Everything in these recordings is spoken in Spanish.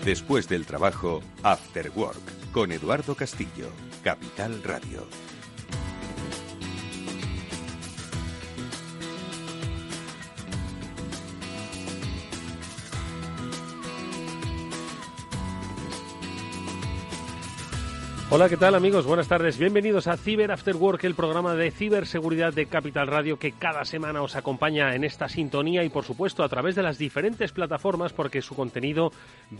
Después del trabajo, After Work, con Eduardo Castillo, Capital Radio. Hola, ¿qué tal, amigos? Buenas tardes. Bienvenidos a Cyber After Work, el programa de ciberseguridad de Capital Radio que cada semana os acompaña en esta sintonía y, por supuesto, a través de las diferentes plataformas, porque su contenido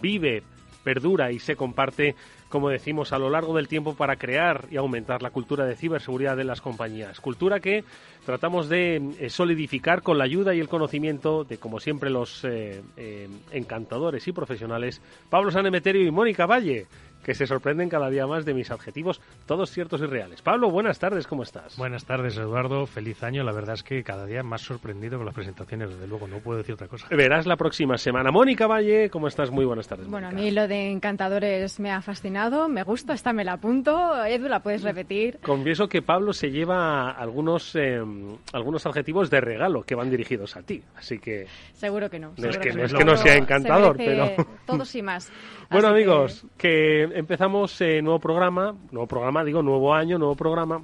vive, perdura y se comparte, como decimos, a lo largo del tiempo para crear y aumentar la cultura de ciberseguridad de las compañías. Cultura que tratamos de solidificar con la ayuda y el conocimiento de, como siempre, los encantadores y profesionales Pablo Sanemeterio y Mónica Valle, que se sorprenden cada día más de mis adjetivos, todos ciertos y reales. Pablo, buenas tardes, ¿cómo estás? Buenas tardes, Eduardo, feliz año. La verdad es que cada día más sorprendido con las presentaciones, desde luego, no puedo decir otra cosa. Verás la próxima semana. Mónica Valle, ¿cómo estás? Muy buenas tardes, Bueno, Mónica. a mí lo de encantadores me ha fascinado, me gusta, esta me la apunto. Edu, ¿la puedes repetir? Confieso que Pablo se lleva algunos adjetivos de regalo que van dirigidos a ti, así que... Seguro que no. No es que Seguro no sea encantador, se merece pero... todos y más. Bueno, Así amigos, que empezamos nuevo año, nuevo programa.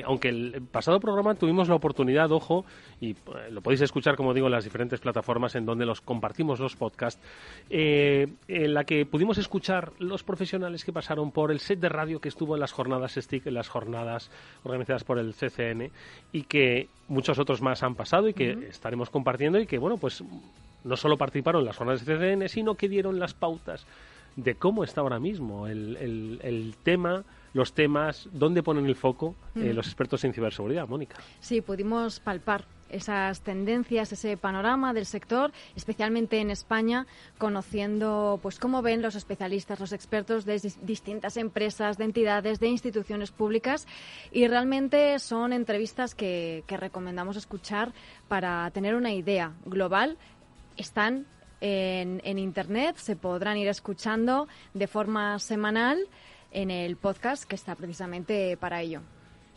Aunque el pasado programa tuvimos la oportunidad, ojo, y lo podéis escuchar, como digo, en las diferentes plataformas en donde los compartimos los podcasts, en la que pudimos escuchar los profesionales que pasaron por el set de radio que estuvo en las jornadas STIC, en las jornadas organizadas por el CCN, y que muchos otros más han pasado y que estaremos compartiendo, y que, bueno, pues no solo participaron en las jornadas del CCN, sino que dieron las pautas de cómo está ahora mismo el tema, los temas, dónde ponen el foco los expertos en ciberseguridad. Mónica. Sí, pudimos palpar esas tendencias, ese panorama del sector, especialmente en España, conociendo pues cómo ven los especialistas, los expertos de distintas empresas, de entidades, de instituciones públicas, y realmente son entrevistas que recomendamos escuchar para tener una idea global. Están en Internet, se podrán ir escuchando de forma semanal en el podcast que está precisamente para ello.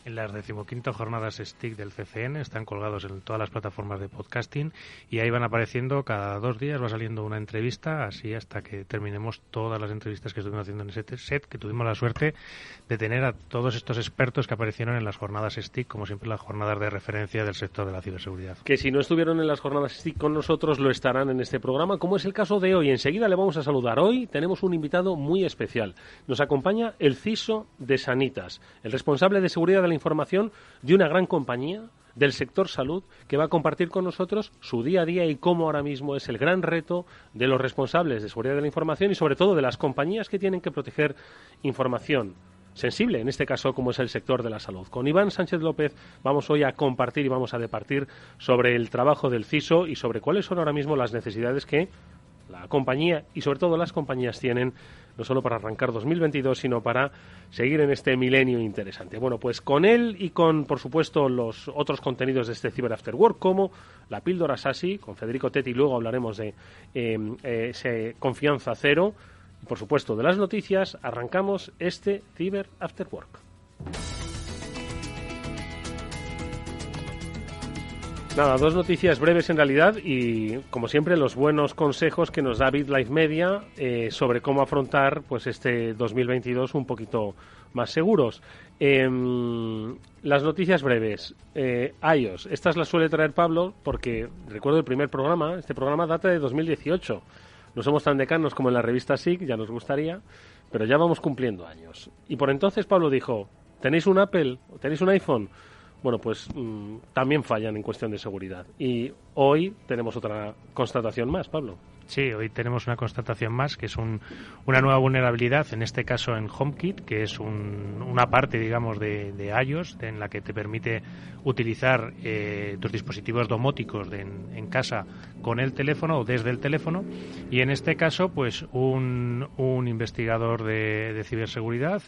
En las 15ª jornadas STIC del CCN están colgados en todas las plataformas de podcasting y ahí van apareciendo cada 2 días, va saliendo una entrevista, así hasta que terminemos todas las entrevistas que estuvimos haciendo en ese set, que tuvimos la suerte de tener a todos estos expertos que aparecieron en las jornadas STIC, como siempre las jornadas de referencia del sector de la ciberseguridad. Que si no estuvieron en las jornadas STIC con nosotros, lo estarán en este programa, como es el caso de hoy. Enseguida le vamos a saludar. Hoy tenemos un invitado muy especial. Nos acompaña el CISO de Sanitas, el responsable de seguridad de la información de una gran compañía del sector salud, que va a compartir con nosotros su día a día y cómo ahora mismo es el gran reto de los responsables de seguridad de la información y sobre todo de las compañías que tienen que proteger información sensible, en este caso como es el sector de la salud. Con Iván Sánchez López vamos hoy a compartir y vamos a departir sobre el trabajo del CISO y sobre cuáles son ahora mismo las necesidades que la compañía y sobre todo las compañías tienen, no solo para arrancar 2022, sino para seguir en este milenio interesante. Bueno, pues con él y con, por supuesto, los otros contenidos de este Cyber After Work, como la píldora SASI, con Federico Tetti, luego hablaremos de ese Confianza Cero, y por supuesto de las noticias, arrancamos este Cyber After Work. Nada, 2 noticias breves en realidad y, como siempre, los buenos consejos que nos da BitLife Media sobre cómo afrontar pues este 2022 un poquito más seguros. Las noticias breves. iOS, estas las suele traer Pablo porque recuerdo el primer programa, este programa data de 2018. No somos tan decanos como en la revista SIG, ya nos gustaría, pero ya vamos cumpliendo años. Y por entonces Pablo dijo, ¿tenéis un Apple? ¿Tenéis un iPhone? Bueno, pues también fallan en cuestión de seguridad. Y hoy tenemos otra constatación más, Pablo. Sí, hoy tenemos una constatación más, que es una nueva vulnerabilidad, en este caso en HomeKit, que es una parte, digamos, de iOS, en la que te permite utilizar tus dispositivos domóticos en casa con el teléfono o desde el teléfono. Y en este caso, pues un investigador de ciberseguridad,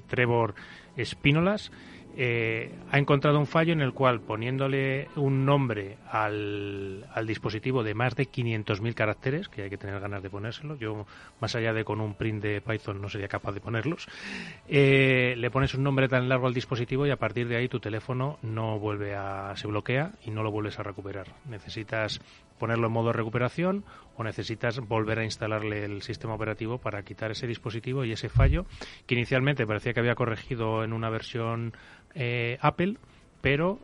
Trevor Spinolas, ha encontrado un fallo en el cual, poniéndole un nombre al dispositivo de más de 500.000 caracteres, que hay que tener ganas de ponérselo, yo más allá de con un print de Python no sería capaz de ponerlos, le pones un nombre tan largo al dispositivo y a partir de ahí tu teléfono se bloquea y no lo vuelves a recuperar. Necesitas ponerlo en modo recuperación o necesitas volver a instalarle el sistema operativo para quitar ese dispositivo y ese fallo que inicialmente parecía que había corregido en una versión Apple, pero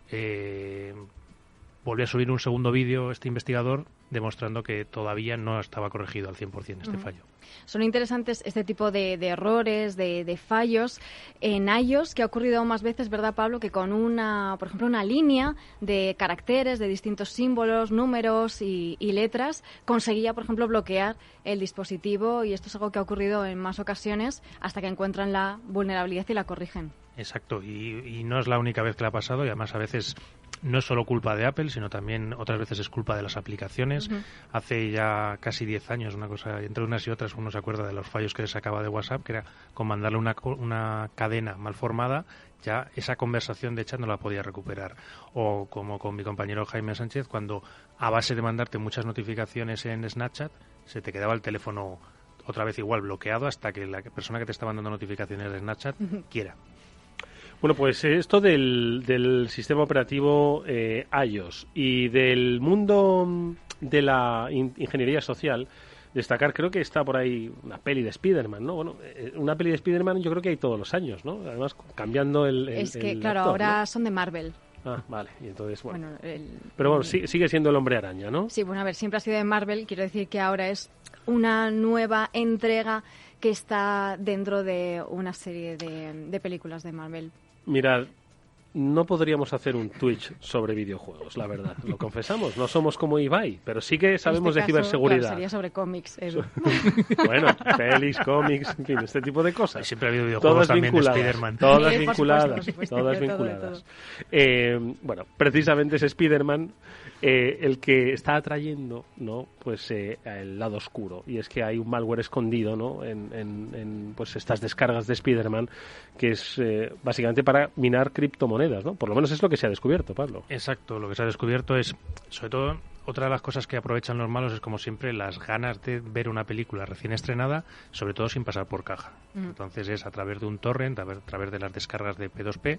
volvió a subir un segundo vídeo este investigador demostrando que todavía no estaba corregido al 100% este fallo. Son interesantes este tipo de errores, de fallos en iOS, que ha ocurrido más veces, ¿verdad, Pablo? Que con por ejemplo, una línea de caracteres, de distintos símbolos, números y letras, conseguía, por ejemplo, bloquear el dispositivo, y esto es algo que ha ocurrido en más ocasiones hasta que encuentran la vulnerabilidad y la corrigen. Exacto, y no es la única vez que le ha pasado, y además a veces no es solo culpa de Apple, sino también otras veces es culpa de las aplicaciones. Hace ya casi 10 años, una cosa entre unas y otras, uno se acuerda de los fallos que le sacaba de WhatsApp, que era con mandarle una cadena mal formada, ya esa conversación de chat no la podía recuperar. O como con mi compañero Jaime Sánchez, cuando a base de mandarte muchas notificaciones en Snapchat, se te quedaba el teléfono otra vez igual bloqueado hasta que la persona que te está mandando notificaciones de Snapchat quiera. Bueno, pues esto del sistema operativo iOS y del mundo de la ingeniería social, destacar, creo que está por ahí una peli de Spider-Man, ¿no? Bueno, una peli de Spider-Man yo creo que hay todos los años, ¿no? Además, cambiando Es que, claro, actor, ahora ¿no? son de Marvel. Ah, vale, y entonces, bueno. Pero bueno, sigue siendo el Hombre Araña, ¿no? Sí, bueno, a ver, siempre ha sido de Marvel, quiero decir que ahora es una nueva entrega que está dentro de una serie de películas de Marvel. Mirad, no podríamos hacer un Twitch sobre videojuegos, la verdad. Lo confesamos, no somos como Ibai, pero sí que sabemos de ciberseguridad. Claro, sería sobre cómics, Edu. Bueno, pelis, cómics, en fin, este tipo de cosas. Siempre ha habido videojuegos también de Spider-Man. Todas Sí, vinculadas, por supuesto, todas de vinculadas. todo. Bueno, precisamente es Spider-Man el que está atrayendo, ¿no? Pues el lado oscuro, y es que hay un malware escondido, ¿no? en pues estas descargas de Spider-Man, que es básicamente para minar criptomonedas, ¿no? Por lo menos es lo que se ha descubierto, Pablo. Exacto, lo que se ha descubierto es, sobre todo, otra de las cosas que aprovechan los malos es, como siempre, las ganas de ver una película recién estrenada, sobre todo sin pasar por caja. Entonces es a través de un torrent, a través de las descargas de P2P.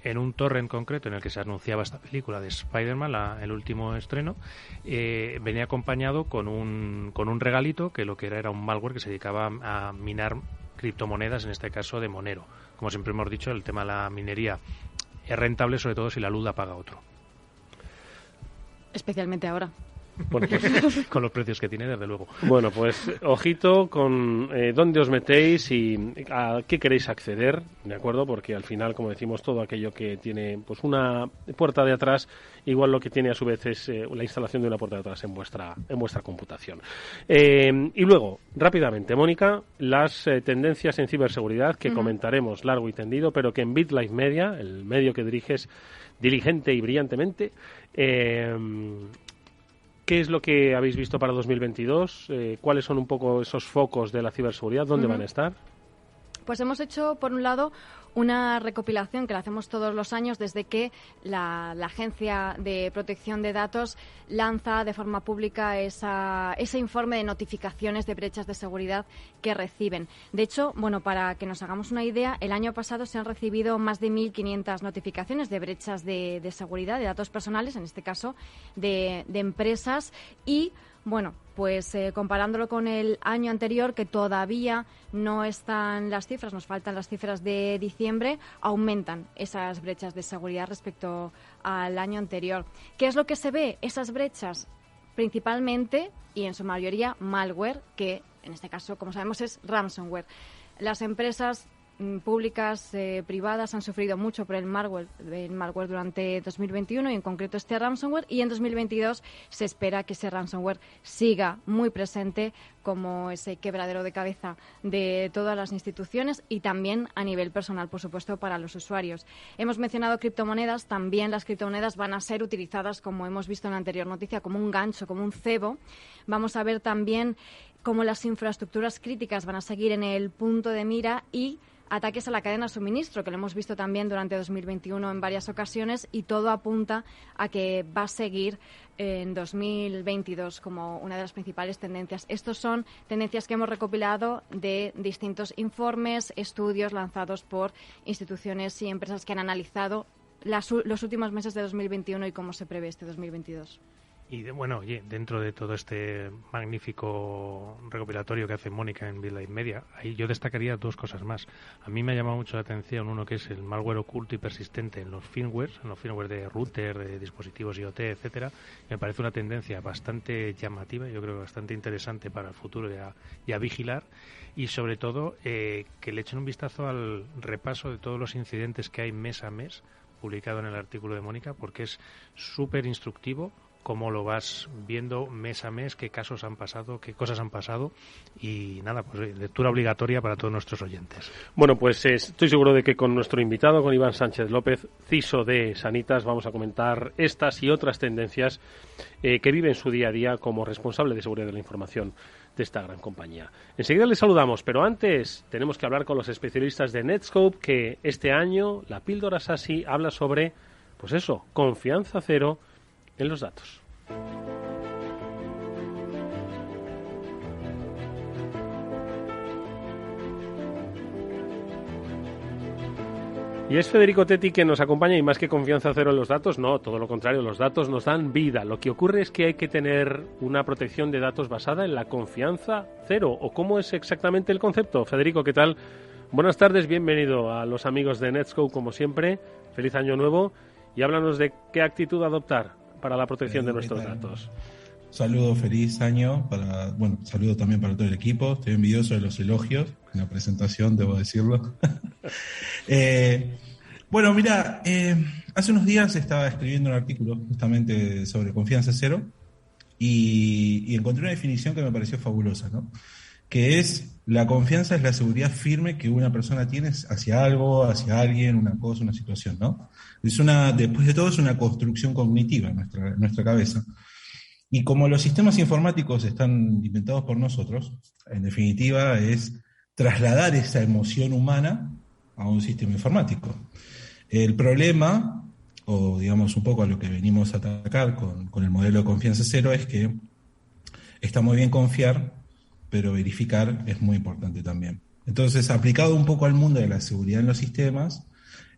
En un torrent concreto en el que se anunciaba esta película de Spider-Man, el último estreno, venía acompañado con un regalito que lo que era un malware que se dedicaba a minar criptomonedas, en este caso de Monero. Como siempre hemos dicho, el tema de la minería es rentable, sobre todo si la luz la paga otro. Especialmente ahora. Bueno, pues, con los precios que tiene, desde luego. Bueno, pues ojito con dónde os metéis y a qué queréis acceder, ¿de acuerdo? Porque al final, como decimos, todo aquello que tiene pues una puerta de atrás, igual lo que tiene a su vez es la instalación de una puerta de atrás en vuestra computación. Y luego, rápidamente, Mónica, las tendencias en ciberseguridad que comentaremos largo y tendido, pero que en BitLife Media, el medio que diriges diligente y brillantemente, ¿qué es lo que habéis visto para 2022? ¿Cuáles son un poco esos focos de la ciberseguridad? ¿Dónde van a estar? Pues hemos hecho, por un lado, una recopilación que la hacemos todos los años desde que la Agencia de Protección de Datos lanza de forma pública ese informe de notificaciones de brechas de seguridad que reciben. De hecho, bueno, para que nos hagamos una idea, el año pasado se han recibido más de 1.500 notificaciones de brechas de seguridad, de datos personales, en este caso de empresas, y bueno, pues comparándolo con el año anterior, que todavía no están las cifras, nos faltan las cifras de diciembre, aumentan esas brechas de seguridad respecto al año anterior. ¿Qué es lo que se ve? Esas brechas, principalmente, y en su mayoría, malware, que en este caso, como sabemos, es ransomware. Las empresas públicas, privadas, han sufrido mucho por el malware durante 2021 y en concreto este ransomware, y en 2022 se espera que ese ransomware siga muy presente como ese quebradero de cabeza de todas las instituciones y también a nivel personal, por supuesto, para los usuarios. Hemos mencionado criptomonedas, también las criptomonedas van a ser utilizadas, como hemos visto en la anterior noticia, como un gancho, como un cebo. Vamos a ver también cómo las infraestructuras críticas van a seguir en el punto de mira y ataques a la cadena de suministro, que lo hemos visto también durante 2021 en varias ocasiones, y todo apunta a que va a seguir en 2022 como una de las principales tendencias. Estos son tendencias que hemos recopilado de distintos informes, estudios lanzados por instituciones y empresas que han analizado los últimos meses de 2021 y cómo se prevé este 2022. Y bueno, oye, dentro de todo este magnífico recopilatorio que hace Mónica en BitLife Media, ahí yo destacaría dos cosas más. A mí me ha llamado mucho la atención uno que es el malware oculto y persistente en los firmwares, de router, de dispositivos IoT, etcétera. Me parece una tendencia bastante llamativa, yo creo que bastante interesante para el futuro y a vigilar. Y sobre todo que le echen un vistazo al repaso de todos los incidentes que hay mes a mes, publicado en el artículo de Mónica, porque es súper instructivo cómo lo vas viendo mes a mes, qué casos han pasado, qué cosas han pasado, y nada, pues lectura obligatoria para todos nuestros oyentes. Bueno, pues estoy seguro de que con nuestro invitado, con Iván Sánchez López, CISO de Sanitas, vamos a comentar estas y otras tendencias que vive en su día a día como responsable de seguridad de la información de esta gran compañía. Enseguida les saludamos, pero antes tenemos que hablar con los especialistas de Netskope, que este año la píldora SASI habla sobre, pues eso, confianza cero en los datos. Y es Federico Tetti quien nos acompaña, y más que confianza cero en los datos, no, todo lo contrario, los datos nos dan vida. Lo que ocurre es que hay que tener una protección de datos basada en la confianza cero. ¿O cómo es exactamente el concepto? Federico, ¿qué tal? Buenas tardes, bienvenido a los amigos de Netskope, como siempre. Feliz año nuevo, y háblanos de qué actitud adoptar para la protección de nuestros datos. Saludo, feliz año, saludo también para todo el equipo. Estoy envidioso de los elogios en la presentación, debo decirlo. Mira, hace unos días estaba escribiendo un artículo justamente sobre confianza cero y encontré una definición que me pareció fabulosa, ¿no? Que es: la confianza es la seguridad firme que una persona tiene hacia algo, hacia alguien, una cosa, una situación, ¿no? Después de todo, es una construcción cognitiva en nuestra cabeza. Y como los sistemas informáticos están inventados por nosotros, en definitiva es trasladar esa emoción humana a un sistema informático. El problema, o digamos un poco a lo que venimos a atacar con el modelo de confianza cero, es que está muy bien confiar, pero verificar es muy importante también. Entonces, aplicado un poco al mundo de la seguridad en los sistemas,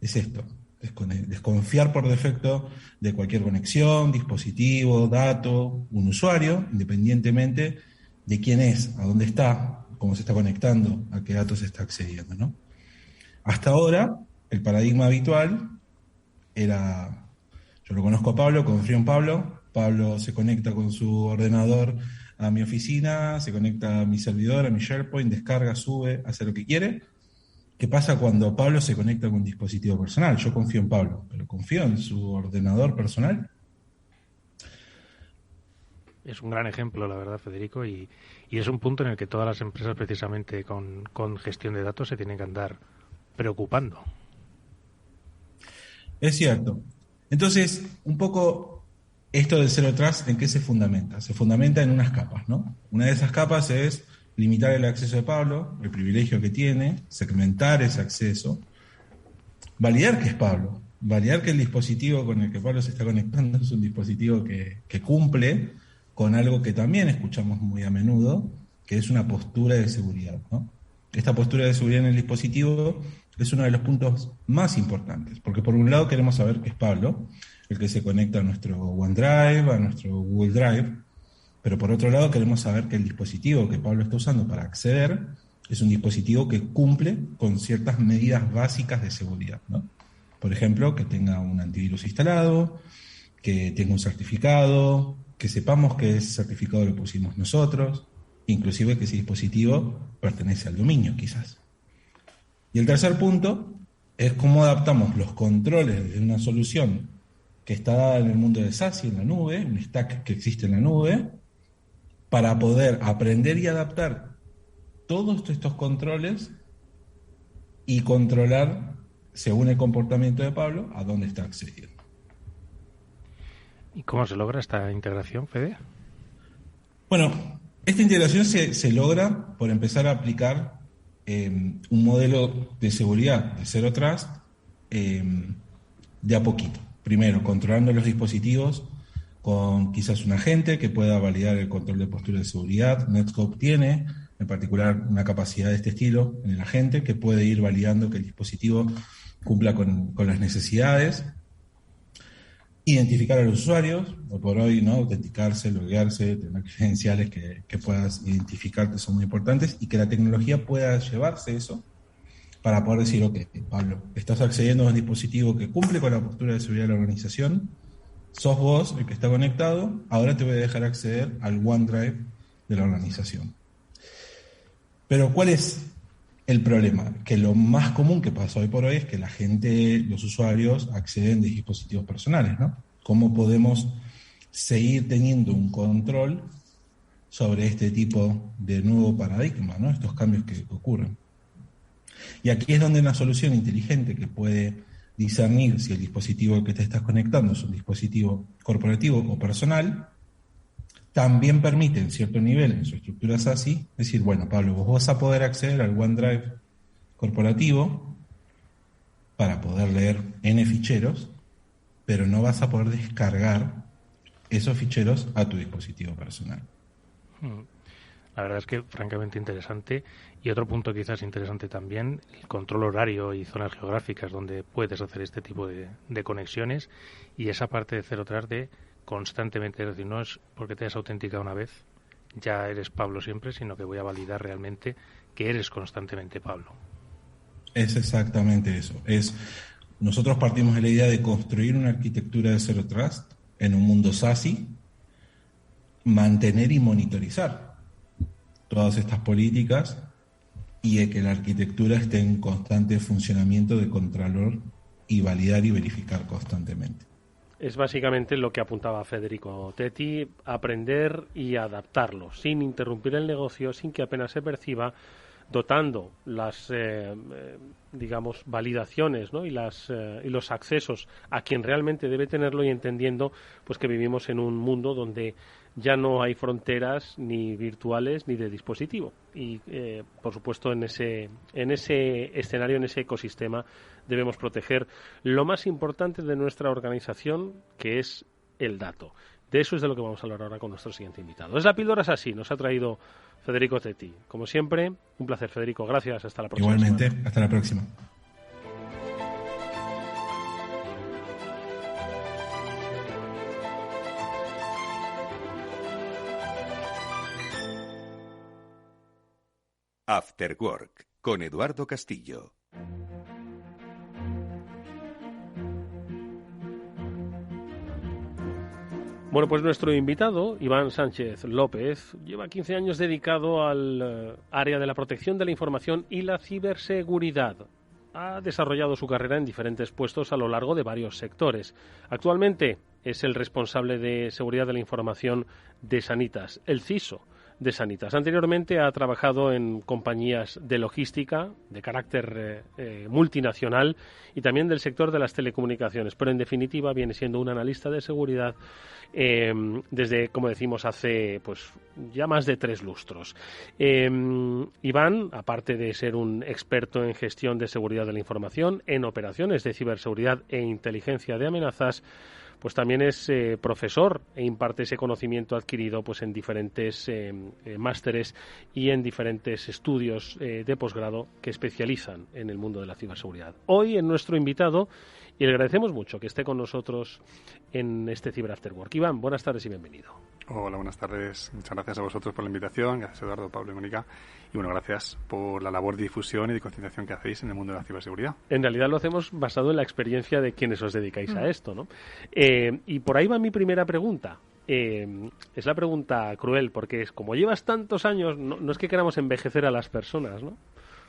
es esto: desconfiar por defecto de cualquier conexión, dispositivo, dato, un usuario, independientemente de quién es, a dónde está, cómo se está conectando, a qué datos se está accediendo, ¿no? Hasta ahora, el paradigma habitual era: yo lo conozco a Pablo, confío en Pablo, Pablo se conecta con su ordenador a mi oficina, se conecta a mi servidor, a mi SharePoint, descarga, sube, hace lo que quiere. ¿Qué pasa cuando Pablo se conecta con un dispositivo personal? Yo confío en Pablo, pero ¿confío en su ordenador personal? Es un gran ejemplo, la verdad, Federico, y es un punto en el que todas las empresas, precisamente con gestión de datos, se tienen que andar preocupando. Es cierto. Entonces, un poco esto del Zero Trust, ¿en qué se fundamenta? Se fundamenta en unas capas, ¿no? Una de esas capas es limitar el acceso de Pablo, el privilegio que tiene, segmentar ese acceso, validar que es Pablo, validar que el dispositivo con el que Pablo se está conectando es un dispositivo que cumple con algo que también escuchamos muy a menudo, que es una postura de seguridad, ¿no? Esta postura de seguridad en el dispositivo es uno de los puntos más importantes, porque por un lado queremos saber que es Pablo el que se conecta a nuestro OneDrive, a nuestro Google Drive, pero por otro lado queremos saber que el dispositivo que Pablo está usando para acceder es un dispositivo que cumple con ciertas medidas básicas de seguridad, ¿no? Por ejemplo, que tenga un antivirus instalado, que tenga un certificado, que sepamos que ese certificado lo pusimos nosotros, inclusive que ese dispositivo pertenece al dominio, quizás. Y el tercer punto es cómo adaptamos los controles de una solución que está dada en el mundo de SASI, en la nube, un stack que existe en la nube, para poder aprender y adaptar todos estos controles y controlar, según el comportamiento de Pablo, a dónde está accediendo. ¿Y cómo se logra esta integración, Fede? Bueno, esta integración se logra por empezar a aplicar un modelo de seguridad de Zero Trust de a poquito. Primero, controlando los dispositivos con quizás un agente que pueda validar el control de postura de seguridad. Netscope tiene, en particular, una capacidad de este estilo en el agente que puede ir validando que el dispositivo cumpla con las necesidades. Identificar a los usuarios, o por hoy, ¿no? Autenticarse, loguearse, tener credenciales que puedas identificar que son muy importantes y que la tecnología pueda llevarse eso para poder decir, ok, Pablo, estás accediendo a un dispositivo que cumple con la postura de seguridad de la organización, sos vos el que está conectado, ahora te voy a dejar acceder al OneDrive de la organización. Pero ¿cuál es el problema? Que lo más común que pasa hoy por hoy es que la gente, los usuarios, acceden de dispositivos personales, ¿no? ¿Cómo podemos seguir teniendo un control sobre este tipo de nuevo paradigma, ¿no? Estos cambios que ocurren. Y aquí es donde una solución inteligente que puede discernir si el dispositivo al que te estás conectando es un dispositivo corporativo o personal, también permite en cierto nivel en su estructura SASI decir, bueno, Pablo, vos vas a poder acceder al OneDrive corporativo para poder leer N ficheros, pero no vas a poder descargar esos ficheros a tu dispositivo personal. La verdad es que francamente interesante. Y otro punto quizás interesante también, el control horario y zonas geográficas donde puedes hacer este tipo de conexiones, y esa parte de Zero Trust de constantemente, es decir, no es porque te hayas autenticado una vez, ya eres Pablo siempre, sino que voy a validar realmente que eres constantemente Pablo. Es exactamente eso. Nosotros partimos de la idea de construir una arquitectura de Zero Trust en un mundo SASI, mantener y monitorizar todas estas políticas y de que la arquitectura esté en constante funcionamiento de contralor y validar y verificar constantemente. Es básicamente lo que apuntaba Federico Tetti, aprender y adaptarlo, sin interrumpir el negocio, sin que apenas se perciba, dotando las, digamos, validaciones, ¿no? y los accesos a quien realmente debe tenerlo, y entendiendo pues que vivimos en un mundo donde ya no hay fronteras ni virtuales ni de dispositivo. Y, por supuesto, en ese escenario, en ese ecosistema, debemos proteger lo más importante de nuestra organización, que es el dato. De eso es de lo que vamos a hablar ahora con nuestro siguiente invitado. Es la píldora SASI, nos ha traído Federico Tetti. Como siempre, un placer, Federico. Gracias, hasta la próxima. Igualmente, semana. Hasta la próxima. After Work, con Eduardo Castillo. Bueno, pues nuestro invitado, Iván Sánchez López, lleva 15 años dedicado al área de la protección de la información y la ciberseguridad. Ha desarrollado su carrera en diferentes puestos a lo largo de varios sectores. Actualmente es el responsable de seguridad de la información de Sanitas, el CISO de Sanitas. Anteriormente ha trabajado en compañías de logística de carácter multinacional y también del sector de las telecomunicaciones, pero en definitiva viene siendo un analista de seguridad desde, como decimos, hace pues ya más de 3 lustros. Iván, aparte de ser un experto en gestión de seguridad de la información, en operaciones de ciberseguridad e inteligencia de amenazas, pues también es profesor e imparte ese conocimiento adquirido pues en diferentes másteres y en diferentes estudios de posgrado que especializan en el mundo de la ciberseguridad. Hoy en nuestro invitado, y le agradecemos mucho que esté con nosotros en este Cyber After Work. Iván, buenas tardes y bienvenido. Hola, buenas tardes. Muchas gracias a vosotros por la invitación. Gracias, Eduardo, Pablo y Mónica. Y bueno, gracias por la labor de difusión y de concienciación que hacéis en el mundo de la ciberseguridad. En realidad lo hacemos basado en la experiencia de quienes os dedicáis a esto, ¿no? Y por ahí va mi primera pregunta. Es la pregunta cruel, porque es como llevas tantos años, no es que queramos envejecer a las personas, ¿no?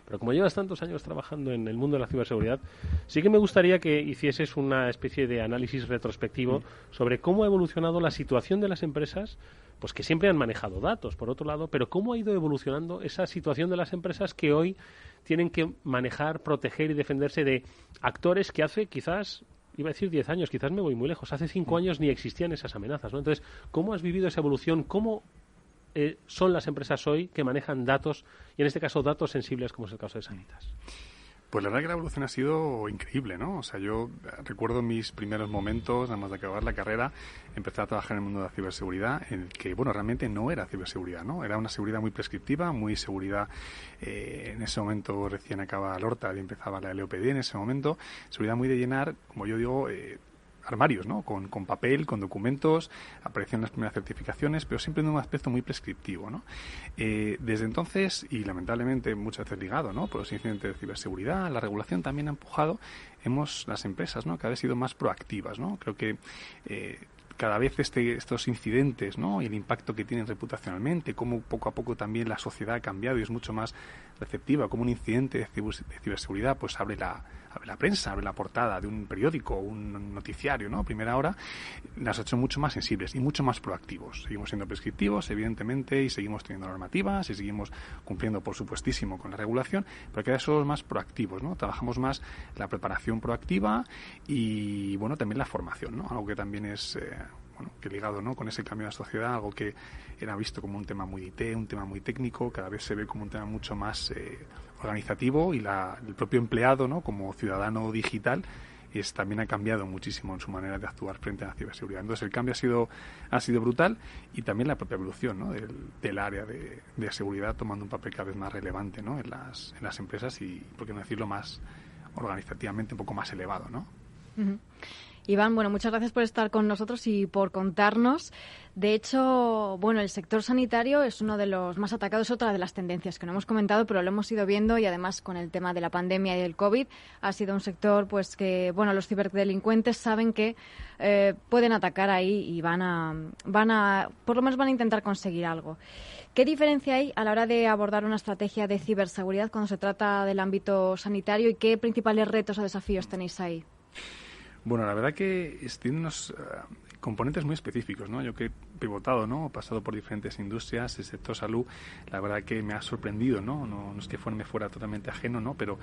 Pero como llevas tantos años trabajando en el mundo de la ciberseguridad, sí que me gustaría que hicieses una especie de análisis retrospectivo sobre cómo ha evolucionado la situación de las empresas, pues que siempre han manejado datos, por otro lado, pero cómo ha ido evolucionando esa situación de las empresas que hoy tienen que manejar, proteger y defenderse de actores que hace quizás, iba a decir 10 años, quizás me voy muy lejos, hace 5 años ni existían esas amenazas, ¿no? Entonces, ¿cómo has vivido esa evolución? ¿Cómo son las empresas hoy que manejan datos, y en este caso datos sensibles, como es el caso de Sanitas? Pues la verdad que la evolución ha sido increíble, ¿no? O sea, yo recuerdo mis primeros momentos, nada más de acabar la carrera, empecé a trabajar en el mundo de la ciberseguridad, en el que, bueno, realmente no era ciberseguridad, ¿no? Era una seguridad muy prescriptiva, muy seguridad, en ese momento recién acababa la Horta y empezaba la LOPD en ese momento, seguridad muy de llenar, como yo digo, armarios, ¿no? Con papel, con documentos, aparecían las primeras certificaciones, pero siempre en un aspecto muy prescriptivo, ¿no? Desde entonces, y lamentablemente muchas veces ligado, ¿no? Por los incidentes de ciberseguridad, la regulación también ha empujado, las empresas, ¿no? Cada vez sido más proactivas, ¿no? Creo que cada vez estos incidentes, ¿no? Y el impacto que tienen reputacionalmente, cómo poco a poco también la sociedad ha cambiado y es mucho más receptiva, como un incidente de ciberseguridad pues abre la prensa, abre la portada de un periódico, un noticiario, ¿no? Primera hora, las ha hecho mucho más sensibles y mucho más proactivos. Seguimos siendo prescriptivos, evidentemente, y seguimos teniendo normativas y seguimos cumpliendo, por supuestísimo, con la regulación, pero cada vez somos más proactivos, ¿no? Trabajamos más la preparación proactiva y, bueno, también la formación, ¿no? Algo que también es que ligado, ¿no? Con ese cambio de la sociedad, algo que era visto como un tema muy IT, un tema muy técnico, cada vez se ve como un tema mucho más organizativo, y el propio empleado, ¿no? Como ciudadano digital también ha cambiado muchísimo en su manera de actuar frente a la ciberseguridad. Entonces el cambio ha sido brutal, y también la propia evolución, ¿no? del área de seguridad tomando un papel cada vez más relevante, ¿no? en las empresas, y por qué no decirlo, más organizativamente un poco más elevado, ¿no? Uh-huh. Iván, bueno, muchas gracias por estar con nosotros y por contarnos. De hecho, bueno, el sector sanitario es uno de los más atacados, otra de las tendencias que no hemos comentado, pero lo hemos ido viendo, y además con el tema de la pandemia y del COVID ha sido un sector pues que, bueno, los ciberdelincuentes saben que pueden atacar ahí y van a, por lo menos van a intentar conseguir algo. ¿Qué diferencia hay a la hora de abordar una estrategia de ciberseguridad cuando se trata del ámbito sanitario, y qué principales retos o desafíos tenéis ahí? Bueno, la verdad que tiene unos componentes muy específicos, ¿no? Yo que he pivotado, ¿no? He pasado por diferentes industrias, el sector salud, la verdad que me ha sorprendido, ¿no? No es que me fuera totalmente ajeno, ¿no? Pero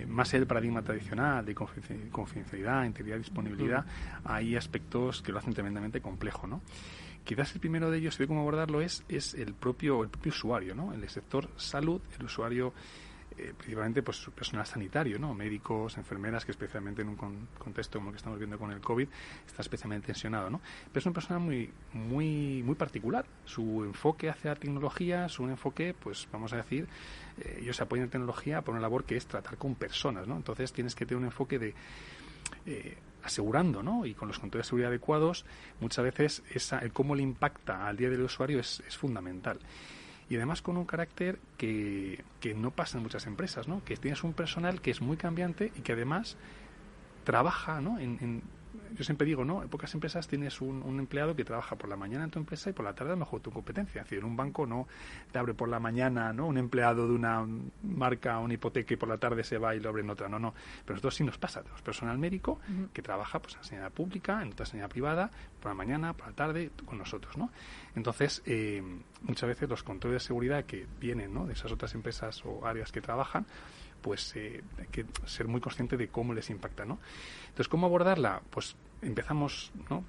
más allá del paradigma tradicional de confidencialidad, integridad, disponibilidad, hay aspectos que lo hacen tremendamente complejo, ¿no? Quizás el primero de ellos, y de cómo abordarlo, es el propio usuario, ¿no? En el sector salud, el usuario, principalmente pues personal sanitario, ¿no? Médicos, enfermeras, que especialmente en un contexto como el que estamos viendo con el COVID está especialmente tensionado, ¿no? Pero es una persona muy muy muy particular. Su enfoque hacia la tecnología es un enfoque, pues vamos a decir, ellos se apoyan en tecnología por una labor que es tratar con personas, ¿no? Entonces tienes que tener un enfoque de asegurando, ¿no? Y con los controles de seguridad adecuados, muchas veces el cómo le impacta al día del usuario es fundamental. Y además con un carácter que no pasa en muchas empresas, ¿no? Que tienes un personal que es muy cambiante y que además trabaja, ¿no? Yo siempre digo, ¿no? En pocas empresas tienes un empleado que trabaja por la mañana en tu empresa y por la tarde a lo mejor tu competencia. Es decir, en un banco no te abre por la mañana, ¿no? Un empleado de una marca, una hipoteca, y por la tarde se va y lo abre en otra. No. Pero nosotros sí nos pasa. Tenemos personal médico que trabaja pues en sanidad pública, en otra sanidad privada, por la mañana, por la tarde, con nosotros, ¿no? Entonces, muchas veces los controles de seguridad que vienen, ¿no? De esas otras empresas o áreas que trabajan, pues hay que ser muy consciente de cómo les impacta, ¿no? Entonces, ¿cómo abordarla? Pues empezamos, ¿no?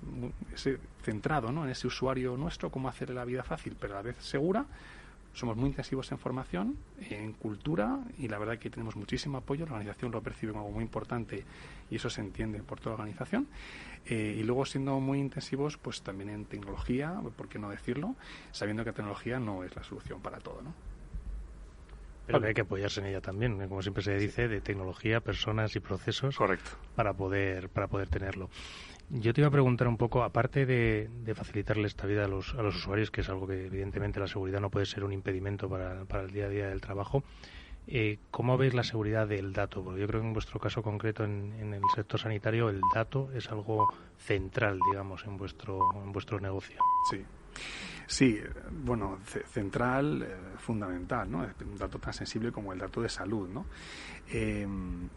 Centrado, ¿no? En ese usuario nuestro, cómo hacerle la vida fácil, pero a la vez segura. Somos muy intensivos en formación, en cultura, y la verdad que tenemos muchísimo apoyo. La organización lo percibe como algo muy importante y eso se entiende por toda la organización. Y luego, siendo muy intensivos, pues también en tecnología, ¿por qué no decirlo? Sabiendo que la tecnología no es la solución para todo, ¿no? Pero que hay que apoyarse en ella también, como siempre se dice, de tecnología, personas y procesos. Correcto. Para poder tenerlo. Yo te iba a preguntar un poco, aparte de facilitarle esta vida a los usuarios, que es algo que evidentemente la seguridad no puede ser un impedimento para el día a día del trabajo, ¿cómo veis la seguridad del dato? Porque yo creo que en vuestro caso concreto, en el sector sanitario, el dato es algo central, digamos, en vuestro negocio. Sí, bueno, central, fundamental, ¿no? Un dato tan sensible como el dato de salud, ¿no?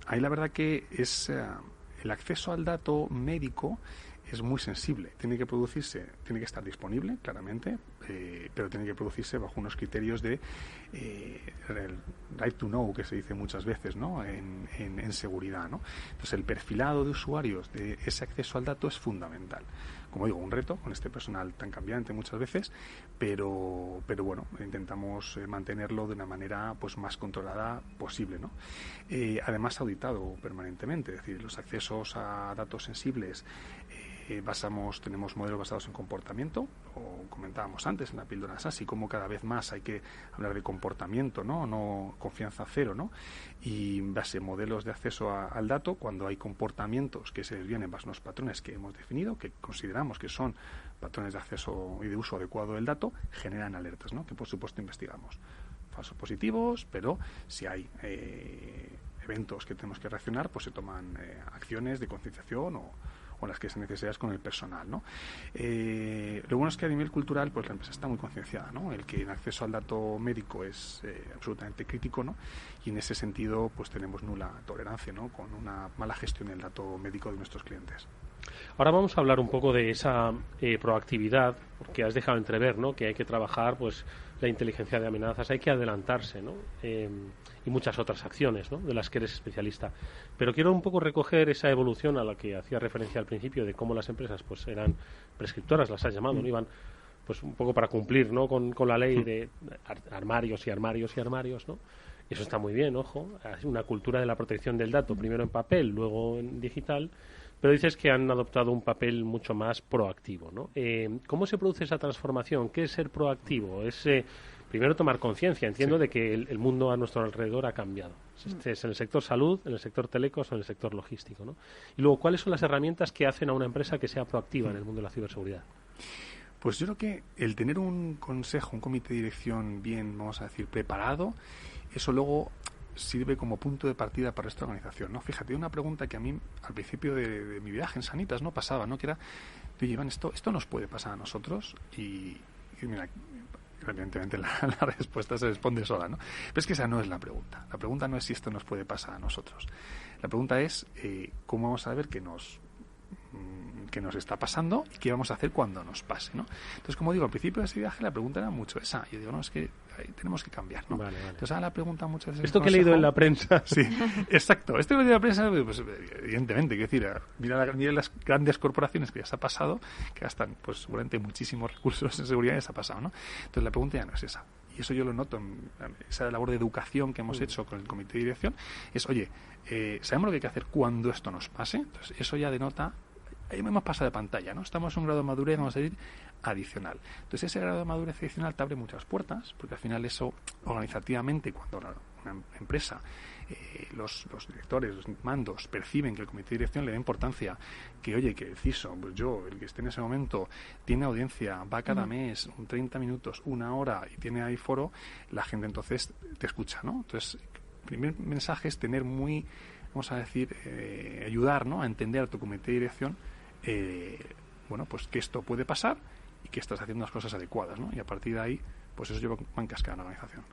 Ahí la verdad que es el acceso al dato médico es muy sensible. Tiene que estar disponible, claramente, pero tiene que producirse bajo unos criterios de el right to know, que se dice muchas veces, ¿no? En seguridad, ¿no? Entonces, el perfilado de usuarios de ese acceso al dato es fundamental. como digo, un reto con este personal tan cambiante muchas veces, pero bueno, intentamos mantenerlo de una manera pues más controlada posible, ¿no? Además auditado permanentemente, es decir, los accesos a datos sensibles tenemos modelos basados en comportamiento, o comentábamos antes en la píldora SASI, como cada vez más hay que hablar de comportamiento, no confianza cero, ¿no? Y en base a modelos de acceso al dato, cuando hay comportamientos que se desvían bajo unos patrones que hemos definido, que consideramos que son patrones de acceso y de uso adecuado del dato, generan alertas, ¿no? Que por supuesto investigamos. Falsos positivos, pero si hay eventos que tenemos que reaccionar, pues se toman acciones de concienciación o las que sean necesarias con el personal, ¿no? Lo bueno es que a nivel cultural, pues la empresa está muy concienciada, ¿no? El que el acceso al dato médico es absolutamente crítico, ¿no? Y en ese sentido, pues tenemos nula tolerancia, ¿no? Con una mala gestión del dato médico de nuestros clientes. Ahora vamos a hablar un poco de esa proactividad, porque has dejado entrever, ¿no? Que hay que trabajar, pues, la inteligencia de amenazas, hay que adelantarse, ¿no? Y muchas otras acciones, ¿no? De las que eres especialista. Pero quiero un poco recoger esa evolución a la que hacía referencia al principio, de cómo las empresas, pues, eran prescriptoras, las has llamado, ¿no? Iban, pues, un poco para cumplir, ¿no? Con la ley de armarios y armarios y armarios, ¿no? Y eso está muy bien, ojo. Hay una cultura de la protección del dato, primero en papel, luego en digital. Pero dices que han adoptado un papel mucho más proactivo, ¿no? ¿Cómo se produce esa transformación? ¿Qué es ser proactivo? Es primero tomar conciencia, entiendo, de que el mundo a nuestro alrededor ha cambiado. Es en el sector salud, en el sector telecos o en el sector logístico, ¿no? Y luego, ¿cuáles son las herramientas que hacen a una empresa que sea proactiva en el mundo de la ciberseguridad? Pues yo creo que el tener un consejo, un comité de dirección bien, vamos a decir, preparado, eso luego sirve como punto de partida para esta organización, ¿no? Fíjate, una pregunta que a mí al principio de mi viaje en Sanitas no pasaba, ¿no? Que era, oye, Iván, esto nos puede pasar a nosotros, y mira, evidentemente la respuesta se responde sola, ¿no? Pero es que esa no es la pregunta. La pregunta no es si esto nos puede pasar a nosotros. La pregunta es cómo vamos a saber que nos está pasando y qué vamos a hacer cuando nos pase, ¿no? Entonces, como digo, al principio de ese viaje la pregunta era mucho esa. Yo digo, no, es que tenemos que cambiar, ¿no? Vale. Entonces, ahora la pregunta muchas veces... Esto que he leído en la prensa. Sí, exacto. Esto que he leído en la prensa, pues evidentemente, quiero decir, mira las grandes corporaciones que ya se ha pasado, que gastan, pues seguramente muchísimos recursos en seguridad, ya se ha pasado, ¿no? Entonces, la pregunta ya no es esa. Y eso yo lo noto en esa labor de educación que hemos hecho con el comité de dirección. Es, oye, sabemos lo que hay que hacer cuando esto nos pase. Entonces, eso ya denota... Ahí hemos pasado de pantalla, ¿no? Estamos en un grado de madurez, vamos a decir, adicional. Entonces, ese grado de madurez adicional te abre muchas puertas, porque al final eso, organizativamente, cuando una empresa, los directores, los mandos, perciben que el comité de dirección le da importancia, que, oye, que el CISO, pues yo, el que esté en ese momento, tiene audiencia, va cada mes, 30 minutos, 1 hora, y tiene ahí foro, la gente entonces te escucha, ¿no? Entonces, el primer mensaje es tener muy, vamos a decir, ayudar, ¿no?, a entender a tu comité de dirección, bueno, pues que esto puede pasar y que estás haciendo las cosas adecuadas, ¿no? Y a partir de ahí, pues eso lleva en cascada en la organización.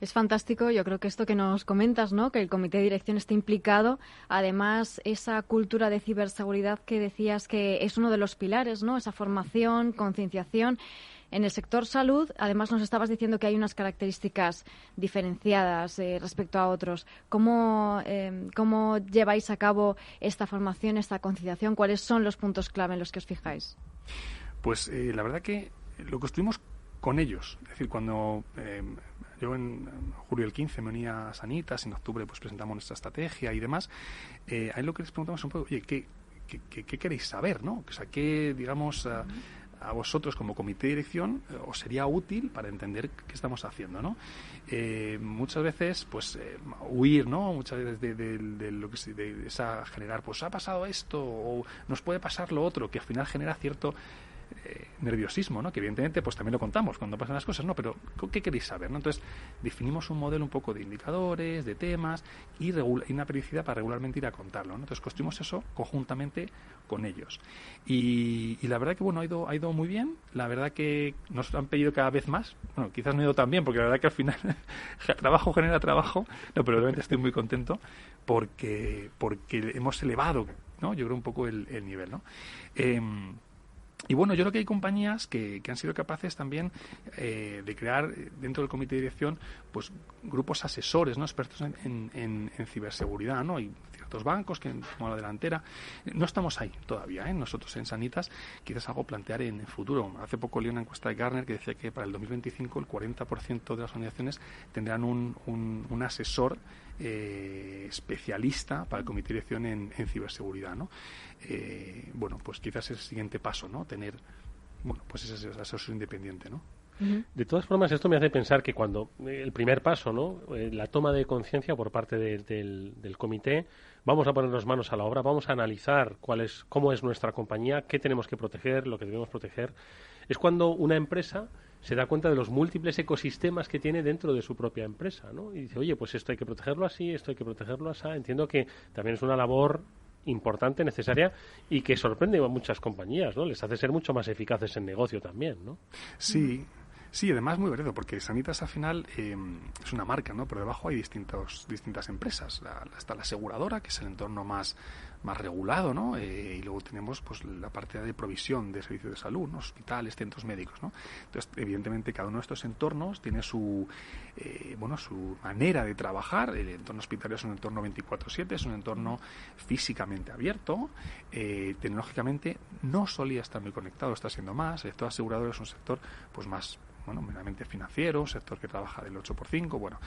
Es fantástico, yo creo que esto que nos comentas, ¿no?, que el comité de dirección esté implicado, además esa cultura de ciberseguridad que decías que es uno de los pilares, ¿no?, esa formación, concienciación. En el sector salud, además nos estabas diciendo que hay unas características diferenciadas respecto a otros. ¿Cómo lleváis a cabo esta formación, esta concienciación? ¿Cuáles son los puntos clave en los que os fijáis? Pues la verdad que lo construimos con ellos. Es decir, cuando yo en julio del 15 me unía a Sanitas, en octubre pues presentamos nuestra estrategia y demás, ahí lo que les preguntamos es un poco, oye, ¿qué queréis saber, no? O sea, ¿qué, digamos... a vosotros como comité de dirección os sería útil para entender qué estamos haciendo, ¿no? Muchas veces, pues, huir, ¿no? Muchas veces de lo que de esa generar, pues, ha pasado esto o nos puede pasar lo otro, que al final genera cierto nerviosismo, ¿no? Que evidentemente pues también lo contamos cuando pasan las cosas, ¿no? Pero ¿qué queréis saber, no? Entonces definimos un modelo un poco de indicadores, de temas y una periodicidad para regularmente ir a contarlo, ¿no? Entonces construimos eso conjuntamente con ellos y la verdad que bueno, ha ido muy bien. La verdad que nos han pedido cada vez más, bueno, quizás no ha ido tan bien porque la verdad que al final trabajo genera trabajo, no, pero realmente estoy muy contento porque hemos elevado, ¿no? Yo creo un poco el nivel, ¿no? Y bueno, yo creo que hay compañías que han sido capaces también de crear dentro del comité de dirección pues grupos asesores, ¿no? Expertos en ciberseguridad, ¿no? Y ciertos bancos que toman la delantera. No estamos ahí todavía, Nosotros en Sanitas quizás algo plantear en el futuro. Hace poco leí una encuesta de Gartner que decía que para el 2025 el 40% de las organizaciones tendrán un asesor especialista para el comité de dirección en ciberseguridad, ¿no? Bueno, pues quizás es el siguiente paso, ¿no? Tener, bueno, pues ese asesor independiente, ¿no? De todas formas, esto me hace pensar que cuando el primer paso, ¿no? La toma de conciencia por parte del comité, vamos a ponernos manos a la obra, vamos a analizar cómo es nuestra compañía, qué tenemos que proteger, lo que debemos proteger. Es cuando una empresa se da cuenta de los múltiples ecosistemas que tiene dentro de su propia empresa, ¿no? Y dice, oye, pues esto hay que protegerlo así, esto hay que protegerlo así. Entiendo que también es una labor importante, necesaria y que sorprende a muchas compañías, ¿no? Les hace ser mucho más eficaces en negocio también, ¿no? Sí. Sí, además muy variado, porque Sanitas al final es una marca, ¿no? Pero debajo hay distintas empresas. Está la aseguradora, que es el entorno más regulado, ¿no? Y luego tenemos pues la parte de provisión de servicios de salud, ¿no? Hospitales, centros médicos, ¿no? Entonces, evidentemente, cada uno de estos entornos tiene su manera de trabajar. El entorno hospitalario es un entorno 24/7, es un entorno físicamente abierto. Tecnológicamente no solía estar muy conectado, está siendo más. El sector asegurador es un sector pues más meramente financiero, un sector que trabaja del 8x5,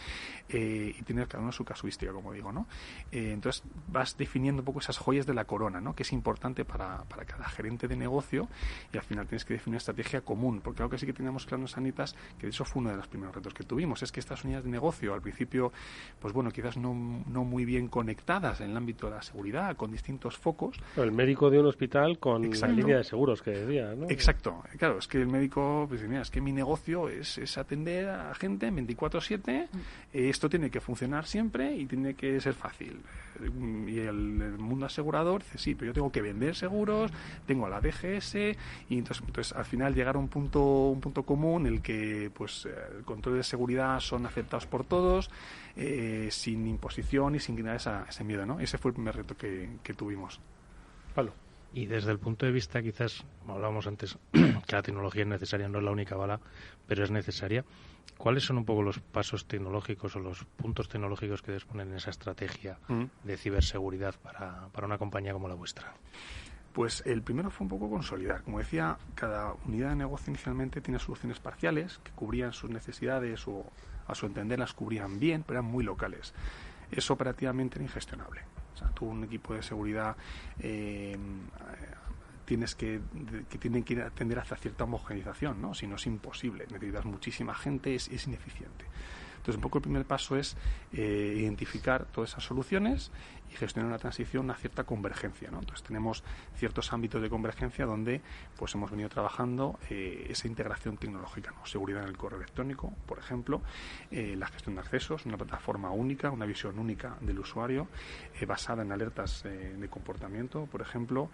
y tiene cada uno su casuística, como digo, ¿no? Entonces vas definiendo un poco esas joyas de la corona, ¿no? Que es importante para cada gerente de negocio, y al final tienes que definir una estrategia común, porque algo que sí que teníamos claro en Sanitas, que eso fue uno de los primeros retos que tuvimos, es que estas unidades de negocio al principio, pues bueno, quizás no muy bien conectadas en el ámbito de la seguridad, con distintos focos. El médico de un hospital con la línea de seguros que decía, ¿no? Exacto, claro, es que el médico, pues mira, es que mi negocio es atender a gente 24/7, esto tiene que funcionar siempre y tiene que ser fácil. Y el mundo asegurador dice, sí, pero yo tengo que vender seguros, tengo a la DGS, y entonces al final llegar a un punto común en el que pues el control de seguridad son aceptados por todos, sin imposición y sin crear ese miedo, ¿no? Ese fue el primer reto que tuvimos. Pablo. Y desde el punto de vista, quizás, como hablábamos antes, que la tecnología es necesaria, no es la única bala, pero es necesaria. ¿Cuáles son un poco los pasos tecnológicos o los puntos tecnológicos que disponen en esa estrategia de ciberseguridad para una compañía como la vuestra? Pues el primero fue un poco consolidar. Como decía, cada unidad de negocio inicialmente tiene soluciones parciales que cubrían sus necesidades o, a su entender, las cubrían bien, pero eran muy locales. Eso operativamente era ingestionable. O sea, tú un equipo de seguridad tiene que atender hacia cierta homogenización, ¿no? Si no es imposible, necesitas muchísima gente, es ineficiente. Entonces, un poco el primer paso es identificar todas esas soluciones y gestionar una transición a cierta convergencia, ¿no? Entonces, tenemos ciertos ámbitos de convergencia donde pues hemos venido trabajando esa integración tecnológica, ¿no? Seguridad en el correo electrónico, por ejemplo, la gestión de accesos, una plataforma única, una visión única del usuario, basada en alertas de comportamiento, por ejemplo,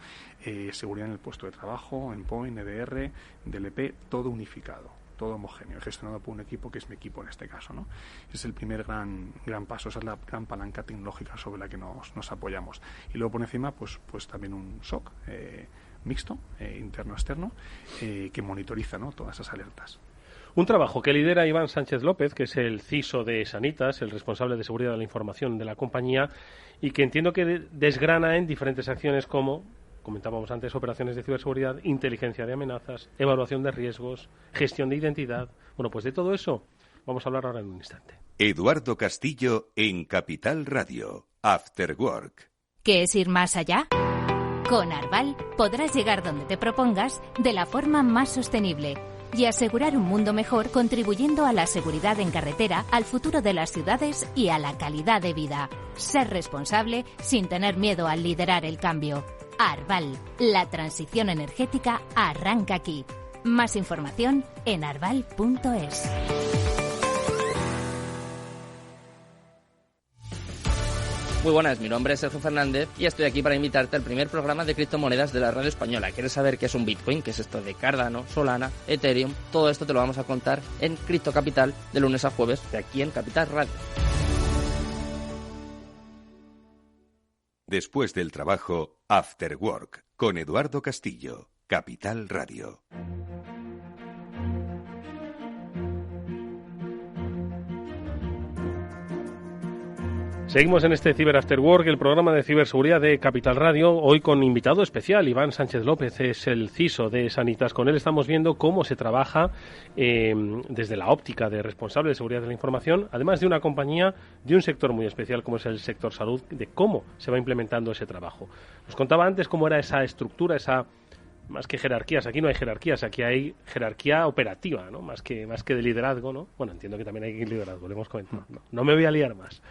seguridad en el puesto de trabajo, endpoint, EDR, DLP, todo unificado, todo homogéneo, gestionado por un equipo que es mi equipo en este caso, ¿no? Ese es el primer gran paso, esa es la gran palanca tecnológica sobre la que nos apoyamos. Y luego por encima, pues también un SOC mixto, interno-externo, que monitoriza, ¿no? Todas esas alertas. Un trabajo que lidera Iván Sánchez López, que es el CISO de Sanitas, el responsable de seguridad de la información de la compañía, y que entiendo que desgrana en diferentes acciones como, comentábamos antes, operaciones de ciberseguridad, inteligencia de amenazas, evaluación de riesgos, gestión de identidad. Bueno, pues de todo eso vamos a hablar ahora en un instante. Eduardo Castillo en Capital Radio, After Work. ¿Qué es ir más allá? Con Arval podrás llegar donde te propongas de la forma más sostenible y asegurar un mundo mejor, contribuyendo a la seguridad en carretera, al futuro de las ciudades y a la calidad de vida. Ser responsable sin tener miedo al liderar el cambio. Arval, la transición energética arranca aquí. Más información en arval.es. Muy buenas, mi nombre es Sergio Fernández y estoy aquí para invitarte al primer programa de criptomonedas de la radio española. ¿Quieres saber qué es un Bitcoin? ¿Qué es esto de Cardano, Solana, Ethereum? Todo esto te lo vamos a contar en Cripto Capital de lunes a jueves de aquí en Capital Radio. Después del trabajo, After Work, con Eduardo Castillo, Capital Radio. Seguimos en este Cyber After Work, el programa de ciberseguridad de Capital Radio, hoy con invitado especial. Iván Sánchez López es el CISO de Sanitas. Con él estamos viendo cómo se trabaja desde la óptica de responsable de seguridad de la información, además de una compañía de un sector muy especial como es el sector salud, de cómo se va implementando ese trabajo. Nos contaba antes cómo era esa estructura, esa... Más que jerarquías, aquí no hay jerarquías, aquí hay jerarquía operativa, ¿no? Más que de liderazgo, ¿no? Bueno, entiendo que también hay liderazgo, lo hemos comentado. No me voy a liar más.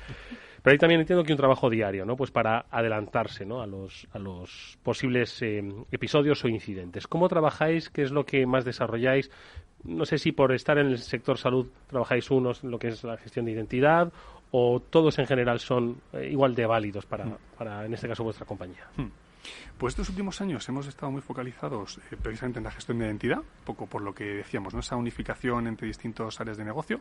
Pero ahí también entiendo que un trabajo diario, ¿no? Pues para adelantarse, ¿no? a los posibles episodios o incidentes. ¿Cómo trabajáis? ¿Qué es lo que más desarrolláis? No sé si por estar en el sector salud trabajáis unos en lo que es la gestión de identidad o todos en general son igual de válidos para en este caso, vuestra compañía. Pues estos últimos años hemos estado muy focalizados precisamente en la gestión de identidad, un poco por lo que decíamos, ¿no? Esa unificación entre distintas áreas de negocio,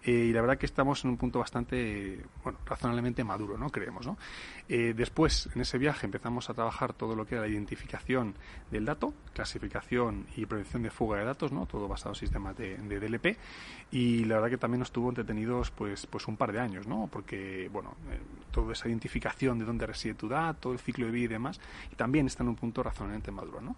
y la verdad que estamos en un punto bastante, razonablemente maduro, ¿no? Creemos, ¿no? Después, en ese viaje, empezamos a trabajar todo lo que era la identificación del dato, clasificación y prevención de fuga de datos, ¿no? Todo basado en sistemas de DLP, y la verdad que también nos estuvo entretenidos pues un par de años, ¿no? Porque, toda esa identificación de dónde reside tu dato, el ciclo de vida y demás, y también está en un punto razonablemente maduro, ¿no?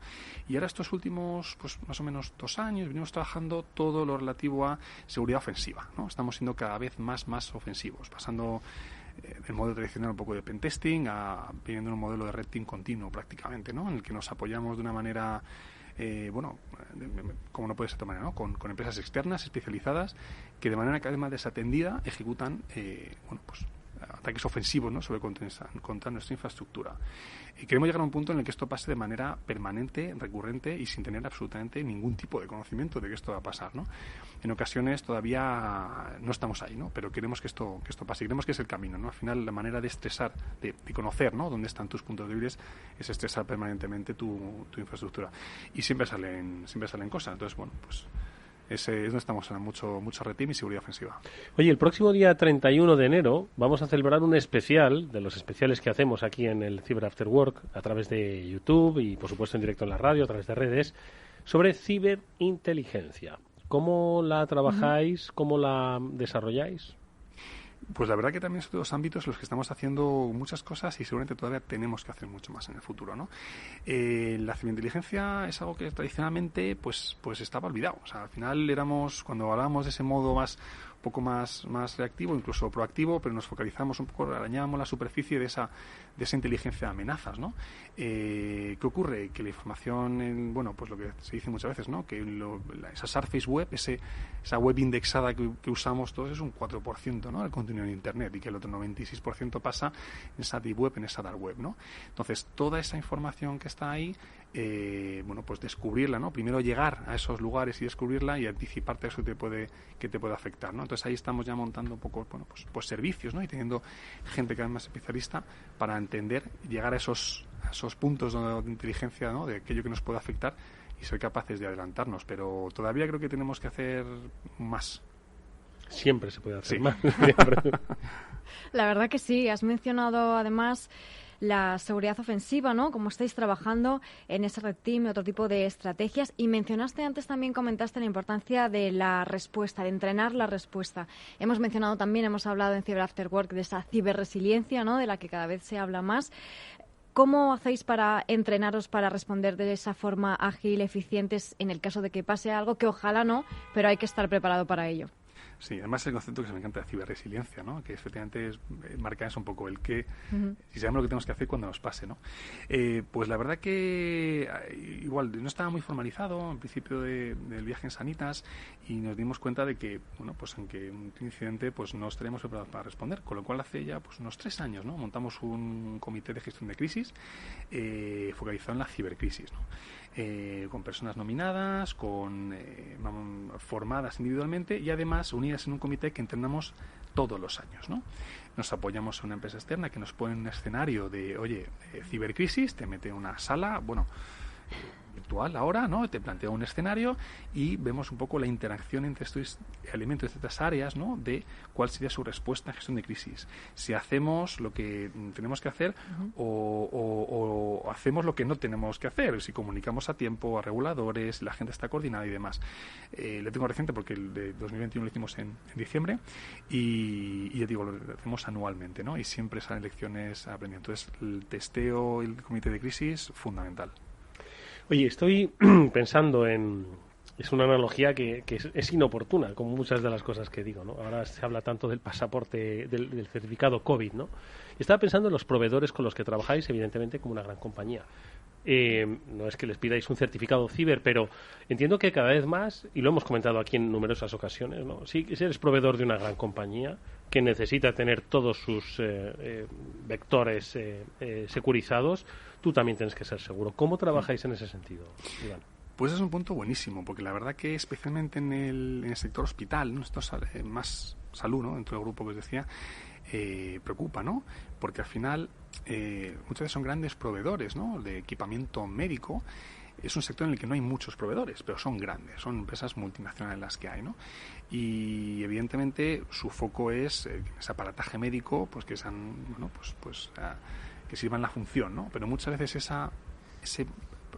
Y ahora estos últimos, más o menos 2 años, venimos trabajando todo lo relativo a seguridad ofensiva, ¿no? Estamos siendo cada vez más ofensivos, pasando del modelo tradicional un poco de pentesting a viendo un modelo de red team continuo prácticamente, ¿no? En el que nos apoyamos de una manera como no puede ser de otra manera, ¿no? Con empresas externas especializadas que de manera cada vez más desatendida ejecutan ataques ofensivos, ¿no? contra nuestra infraestructura. Y queremos llegar a un punto en el que esto pase de manera permanente, recurrente y sin tener absolutamente ningún tipo de conocimiento de que esto va a pasar, ¿no? En ocasiones todavía no estamos ahí, ¿no? Pero queremos que esto pase. Queremos que es el camino, ¿no? Al final la manera de estresar, de conocer, ¿no? Dónde están tus puntos débiles es estresar permanentemente tu infraestructura. Y siempre salen cosas. Entonces, es donde estamos en mucho red team y seguridad ofensiva. Oye, el próximo día 31 de enero vamos a celebrar un especial, de los especiales que hacemos aquí en el Cyber After Work, a través de YouTube y, por supuesto, en directo en la radio, a través de redes, sobre ciberinteligencia. ¿Cómo la trabajáis? ¿Cómo la desarrolláis? Pues la verdad que también son dos ámbitos en los que estamos haciendo muchas cosas y seguramente todavía tenemos que hacer mucho más en el futuro, ¿no? La ciberinteligencia es algo que tradicionalmente pues estaba olvidado. O sea, al final cuando hablábamos de ese modo un poco más reactivo, incluso proactivo, pero nos focalizamos un poco, arañábamos la superficie de esa inteligencia de amenazas, ¿no? ¿Qué ocurre? Que la información, pues lo que se dice muchas veces, ¿no? Que esa surface web, esa web indexada que usamos todos es un 4%, ¿no? Del contenido en Internet, y que el otro 96% pasa en esa deep web, en esa dark web, ¿no? Entonces, toda esa información que está ahí, pues descubrirla, ¿no? Primero llegar a esos lugares y descubrirla y anticiparte a eso que te puede afectar, ¿no? Entonces ahí estamos ya montando un poco, pues servicios, ¿no? Y teniendo gente cada vez más especialista para entender, llegar a esos puntos de inteligencia, ¿no? De aquello que nos puede afectar y ser capaces de adelantarnos, pero todavía creo que tenemos que hacer más. Siempre se puede hacer más. La verdad que sí. Has mencionado además la seguridad ofensiva, ¿no? Cómo estáis trabajando en ese red team y otro tipo de estrategias. Y mencionaste antes, también comentaste la importancia de la respuesta, de entrenar la respuesta. Hemos mencionado también, hemos hablado en Cyber After Work de esa ciberresiliencia, ¿no? De la que cada vez se habla más. ¿Cómo hacéis para entrenaros para responder de esa forma ágil, eficientes, en el caso de que pase algo, que ojalá no, pero hay que estar preparado para ello? Sí, además el concepto que se me encanta de ciberresiliencia, ¿no? Que efectivamente marca eso un poco el que, si sabemos lo que tenemos que hacer cuando nos pase, ¿no? Pues la verdad que igual no estaba muy formalizado en principio del viaje en Sanitas y nos dimos cuenta de que, pues en que un incidente pues no estaríamos preparados para responder, con lo cual hace ya pues unos 3 años, ¿no? Montamos un comité de gestión de crisis focalizado en la cibercrisis, ¿no? Con personas nominadas, formadas individualmente y además unidas en un comité que entrenamos todos los años, ¿no? Nos apoyamos en una empresa externa que nos pone un escenario de, oye, cibercrisis, te mete en una sala, virtual ahora, ¿no? Te planteo un escenario y vemos un poco la interacción entre estos elementos, de estas áreas, ¿no? De cuál sería su respuesta en gestión de crisis. Si hacemos lo que tenemos que hacer o hacemos lo que no tenemos que hacer, si comunicamos a tiempo a reguladores, la gente está coordinada y demás. Le tengo reciente porque el de 2021 lo hicimos en diciembre y ya digo, lo hacemos anualmente, ¿no? Y siempre salen lecciones aprendiendo. Entonces, el testeo y el comité de crisis, fundamental. Oye, estoy pensando en... Es una analogía que es inoportuna, como muchas de las cosas que digo, ¿no? Ahora se habla tanto del pasaporte, del certificado COVID, ¿no? Estaba pensando en los proveedores con los que trabajáis, evidentemente, como una gran compañía. No es que les pidáis un certificado ciber, pero entiendo que cada vez más, y lo hemos comentado aquí en numerosas ocasiones, ¿no? Si eres proveedor de una gran compañía que necesita tener todos sus vectores securizados, tú también tienes que ser seguro. ¿Cómo trabajáis en ese sentido, Iván? Pues es un punto buenísimo, porque la verdad que especialmente en el sector hospital, ¿no? Esto es más salud, ¿no? Dentro del grupo que os decía, preocupa, ¿no? Porque al final muchas veces son grandes proveedores, ¿no? De equipamiento médico. Es un sector en el que no hay muchos proveedores, pero son grandes, son empresas multinacionales las que hay, ¿no? Y evidentemente su foco es ese aparataje médico, pues que sean, bueno, que sirvan la función, ¿no? Pero muchas veces ese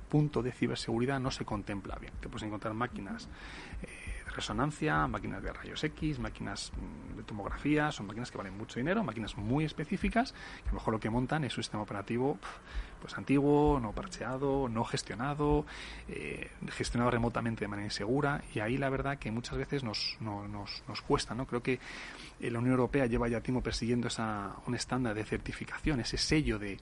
punto de ciberseguridad no se contempla bien. Te puedes encontrar máquinas de resonancia, máquinas de rayos X, máquinas de tomografía, son máquinas que valen mucho dinero, máquinas muy específicas, que a lo mejor lo que montan es un sistema operativo pues antiguo, no parcheado, no gestionado, gestionado remotamente de manera insegura, y ahí la verdad que muchas veces nos cuesta, ¿no? Creo que la Unión Europea lleva ya tiempo persiguiendo un estándar de certificación, ese sello de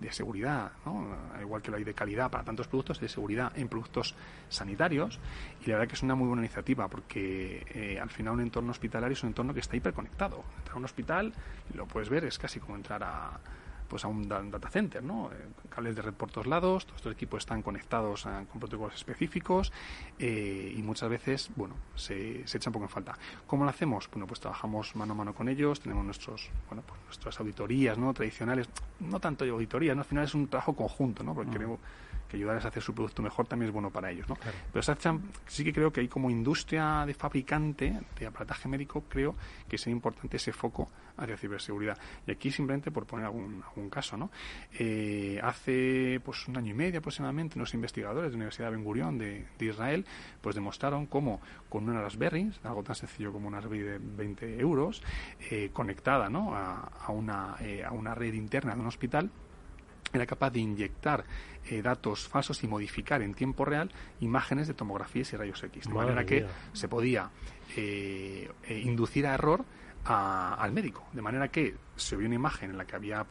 seguridad, ¿no? Igual que lo hay de calidad para tantos productos, de seguridad en productos sanitarios, y la verdad que es una muy buena iniciativa porque al final un entorno hospitalario es un entorno que está hiperconectado. Entrar a un hospital, lo puedes ver, es casi como entrar a un data center, ¿no? Cables de red por todos lados, todos estos equipos están conectados con protocolos específicos y muchas veces, bueno, se echa un poco en falta. ¿Cómo lo hacemos? Bueno, pues trabajamos mano a mano con ellos, tenemos nuestras auditorías, ¿no? Tradicionales, no tanto de auditorías, ¿no? Al final es un trabajo conjunto, ¿no? Porque creo que ayudarles a hacer su producto mejor también es bueno para ellos, ¿no? Claro. Pero sí que creo que hay como industria de fabricante de aparataje médico, creo que es importante ese foco hacia ciberseguridad. Y aquí simplemente por poner algún caso, ¿no? Hace pues un año y medio aproximadamente unos investigadores de la Universidad de Ben Gurion de Israel pues demostraron cómo con una Raspberry, algo tan sencillo como una Raspberry de 20 euros, conectada, ¿no? a una red interna de un hospital, era capaz de inyectar datos falsos y modificar en tiempo real imágenes de tomografías y rayos X. De manera que se podía inducir a error al médico. De manera que se vio una imagen en la que había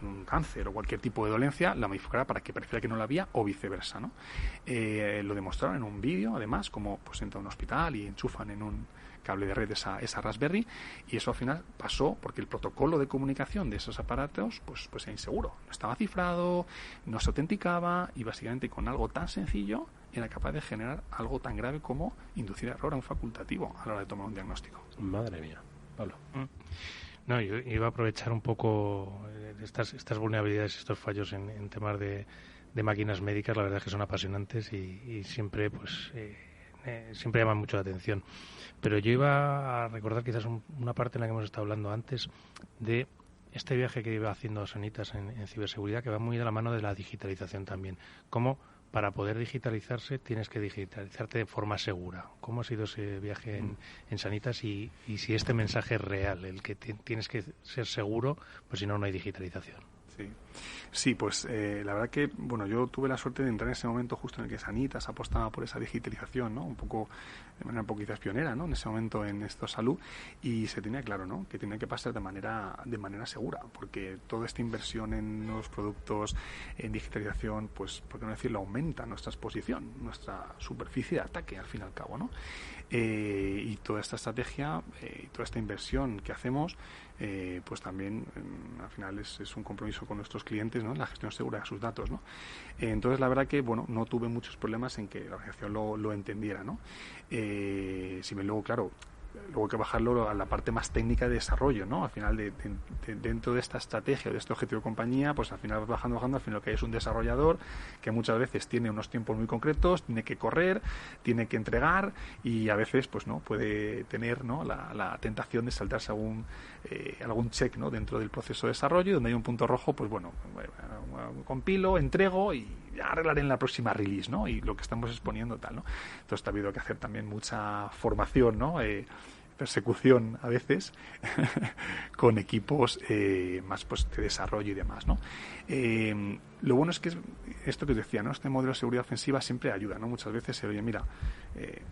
un cáncer o cualquier tipo de dolencia, la modificará para que pareciera que no la había o viceversa, ¿no? Lo demostraron en un vídeo, además, como pues entra a un hospital y enchufan en un cable de red esa Raspberry, y eso al final pasó porque el protocolo de comunicación de esos aparatos pues era inseguro, no estaba cifrado, no se autenticaba, y básicamente con algo tan sencillo era capaz de generar algo tan grave como inducir error a un facultativo a la hora de tomar un diagnóstico. Madre mía, Pablo. No, yo iba a aprovechar un poco estas vulnerabilidades, estos fallos en temas de máquinas médicas. La verdad es que son apasionantes y siempre siempre llaman mucho la atención. Pero yo iba a recordar quizás una parte en la que hemos estado hablando antes de este viaje que iba haciendo Sanitas en ciberseguridad, que va muy de la mano de la digitalización también. Cómo para poder digitalizarse tienes que digitalizarte de forma segura. ¿Cómo ha sido ese viaje en Sanitas y si este mensaje es real, el que tienes que ser seguro, pues si no, no hay digitalización? Sí, pues la verdad que, bueno, yo tuve la suerte de entrar en ese momento justo en el que Sanitas apostaba por esa digitalización, ¿no? Un poco, de manera un poco quizás pionera, ¿no? En ese momento en esto salud, y se tenía claro, ¿no? Que tenía que pasar de manera segura, porque toda esta inversión en nuevos productos, en digitalización, pues, por qué no decirlo, aumenta nuestra exposición, nuestra superficie de ataque, al fin y al cabo, ¿no? Y toda esta estrategia, toda esta inversión que hacemos, pues también al final es un compromiso con nuestros clientes, ¿no? La gestión segura de sus datos, ¿no? Entonces la verdad que, bueno, no tuve muchos problemas en que la organización lo entendiera, ¿no? Si bien luego, claro, luego hay que bajarlo a la parte más técnica de desarrollo, ¿no? Al final, dentro de esta estrategia, de este objetivo de compañía, pues al final vas bajando, al final lo que hay es un desarrollador que muchas veces tiene unos tiempos muy concretos, tiene que correr, tiene que entregar, y a veces pues no puede tener, ¿no?, la tentación de saltarse algún check, ¿no?, dentro del proceso de desarrollo, y donde hay un punto rojo, pues bueno, compilo, entrego y ya arreglaré en la próxima release, ¿no? Y lo que estamos exponiendo tal, ¿no? Entonces ha habido que hacer también mucha formación, ¿no? Persecución a veces con equipos más pues de desarrollo y demás, ¿no? Lo bueno es que esto que os decía, ¿no?, este modelo de seguridad ofensiva siempre ayuda, ¿no? Muchas veces se oye, mira,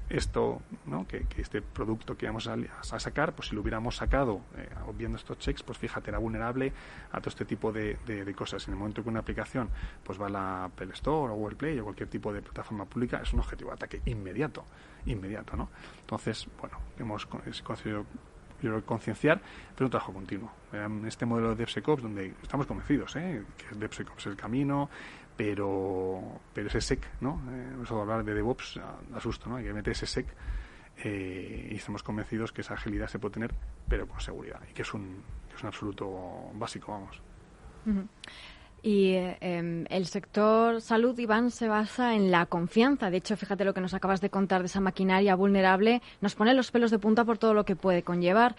esto, ¿no?, que este producto que vamos a sacar, pues si lo hubiéramos sacado obviando estos checks, pues fíjate, era vulnerable a todo este tipo de cosas. En el momento que una aplicación pues va a la Apple Store o Google Play o cualquier tipo de plataforma pública, es un objetivo de ataque inmediato, ¿no? Entonces, bueno, hemos conseguido concienciar, pero un trabajo continuo. Este modelo de DevSecOps, donde estamos convencidos, que DevSecOps es el camino, pero ese SEC, ¿no? Eso de hablar de DevOps asusta, ¿no? Hay que meter ese SEC, y estamos convencidos que esa agilidad se puede tener, pero con seguridad, y que es un absoluto básico, vamos. Uh-huh. Y el sector salud, Iván, se basa en la confianza. De hecho, fíjate lo que nos acabas de contar de esa maquinaria vulnerable. Nos pone los pelos de punta por todo lo que puede conllevar.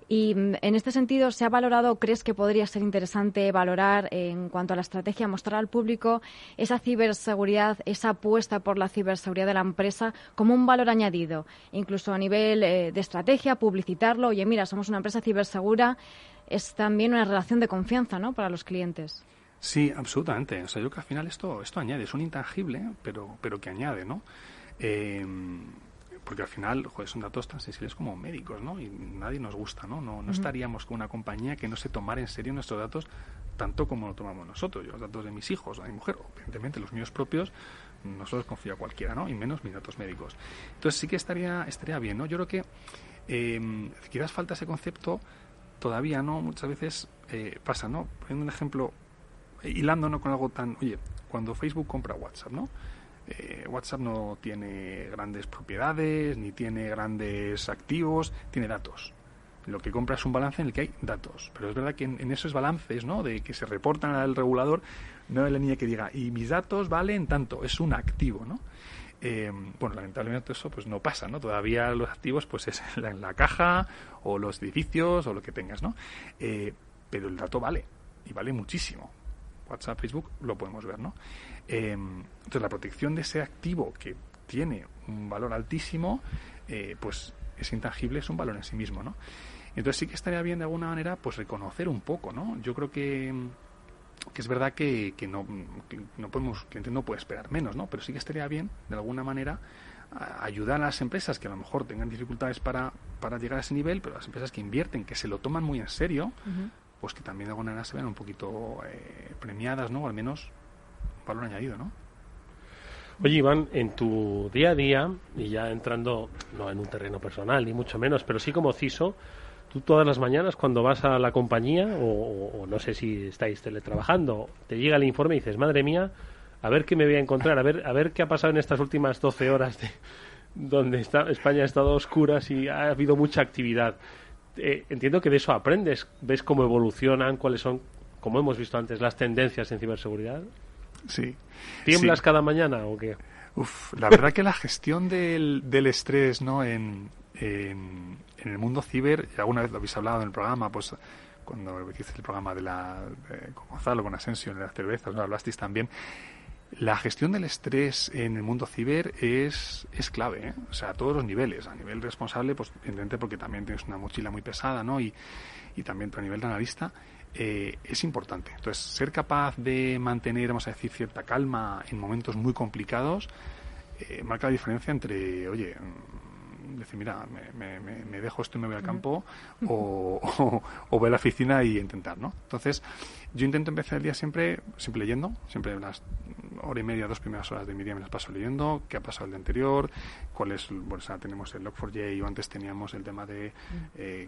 Y en este sentido, ¿se ha valorado, crees que podría ser interesante valorar en cuanto a la estrategia, mostrar al público esa ciberseguridad, esa apuesta por la ciberseguridad de la empresa como un valor añadido? Incluso a nivel de estrategia, publicitarlo. Oye, mira, somos una empresa cibersegura. Es también una relación de confianza, ¿no?, para los clientes. Sí, absolutamente. O sea, yo creo que al final esto añade, es un intangible, pero que añade, ¿no? Porque al final, joder, son datos tan sensibles como médicos, ¿no? Y nadie nos gusta, ¿no? No estaríamos con una compañía que no se tomara en serio nuestros datos tanto como lo tomamos nosotros. Yo, los datos de mis hijos, de mi mujer, evidentemente los míos propios, no se los confío a cualquiera, ¿no? Y menos mis datos médicos. Entonces sí que estaría bien, ¿no? Yo creo que quizás falta ese concepto todavía, ¿no? Muchas veces pasa, ¿no? Poniendo un ejemplo, hilándonos con algo tan... Oye, cuando Facebook compra WhatsApp, ¿no? WhatsApp no tiene grandes propiedades, ni tiene grandes activos, tiene datos. Lo que compra es un balance en el que hay datos. Pero es verdad que en esos balances, ¿no?, de que se reportan al regulador, no hay la línea que diga, y mis datos valen tanto, es un activo, ¿no? Bueno, lamentablemente eso pues no pasa, ¿no? Todavía los activos pues es en la caja, o los edificios, o lo que tengas, ¿no? Pero el dato vale, y vale muchísimo. WhatsApp, Facebook, lo podemos ver, ¿no? Entonces, la protección de ese activo que tiene un valor altísimo, pues es intangible, es un valor en sí mismo, ¿no? Entonces, sí que estaría bien, de alguna manera, pues reconocer un poco, ¿no? Yo creo que es verdad que no podemos, el cliente no puede esperar menos, ¿no? Pero sí que estaría bien, de alguna manera, ayudar a las empresas que a lo mejor tengan dificultades para llegar a ese nivel, pero las empresas que invierten, que se lo toman muy en serio, pues que también de alguna manera se vean un poquito premiadas, ¿no? O al menos valor añadido, ¿no? Oye, Iván, en tu día a día, y ya entrando no en un terreno personal, ni mucho menos, pero sí como CISO, tú todas las mañanas cuando vas a la compañía, o no sé si estáis teletrabajando, te llega el informe y dices, madre mía, a ver qué me voy a encontrar, a ver qué ha pasado en estas últimas 12 horas donde España ha estado a oscuras y ha habido mucha actividad. Entiendo que de eso aprendes, ves cómo evolucionan, cuáles son, como hemos visto antes, las tendencias en ciberseguridad. Sí. ¿Tiemblas cada mañana o qué? La verdad que la gestión del estrés, ¿no?, en el mundo ciber, y alguna vez lo habéis hablado en el programa, pues cuando hiciste el programa con Gonzalo, con Asensio, en las cervezas, ¿no?, hablasteis también. La gestión del estrés en el mundo ciber es clave, ¿eh? O sea, a todos los niveles. A nivel responsable, pues evidentemente porque también tienes una mochila muy pesada, ¿no? Y también a nivel de analista es importante. Entonces, ser capaz de mantener, vamos a decir, cierta calma en momentos muy complicados marca la diferencia entre, oye, decir, mira, me dejo esto y me voy al campo, o voy a la oficina y intentar, ¿no? Entonces, yo intento empezar el día siempre leyendo, siempre las hora y media, 2 primeras horas de mi día me las paso leyendo, qué ha pasado el día anterior, bueno, o sea, tenemos el Log4j, o antes teníamos el tema de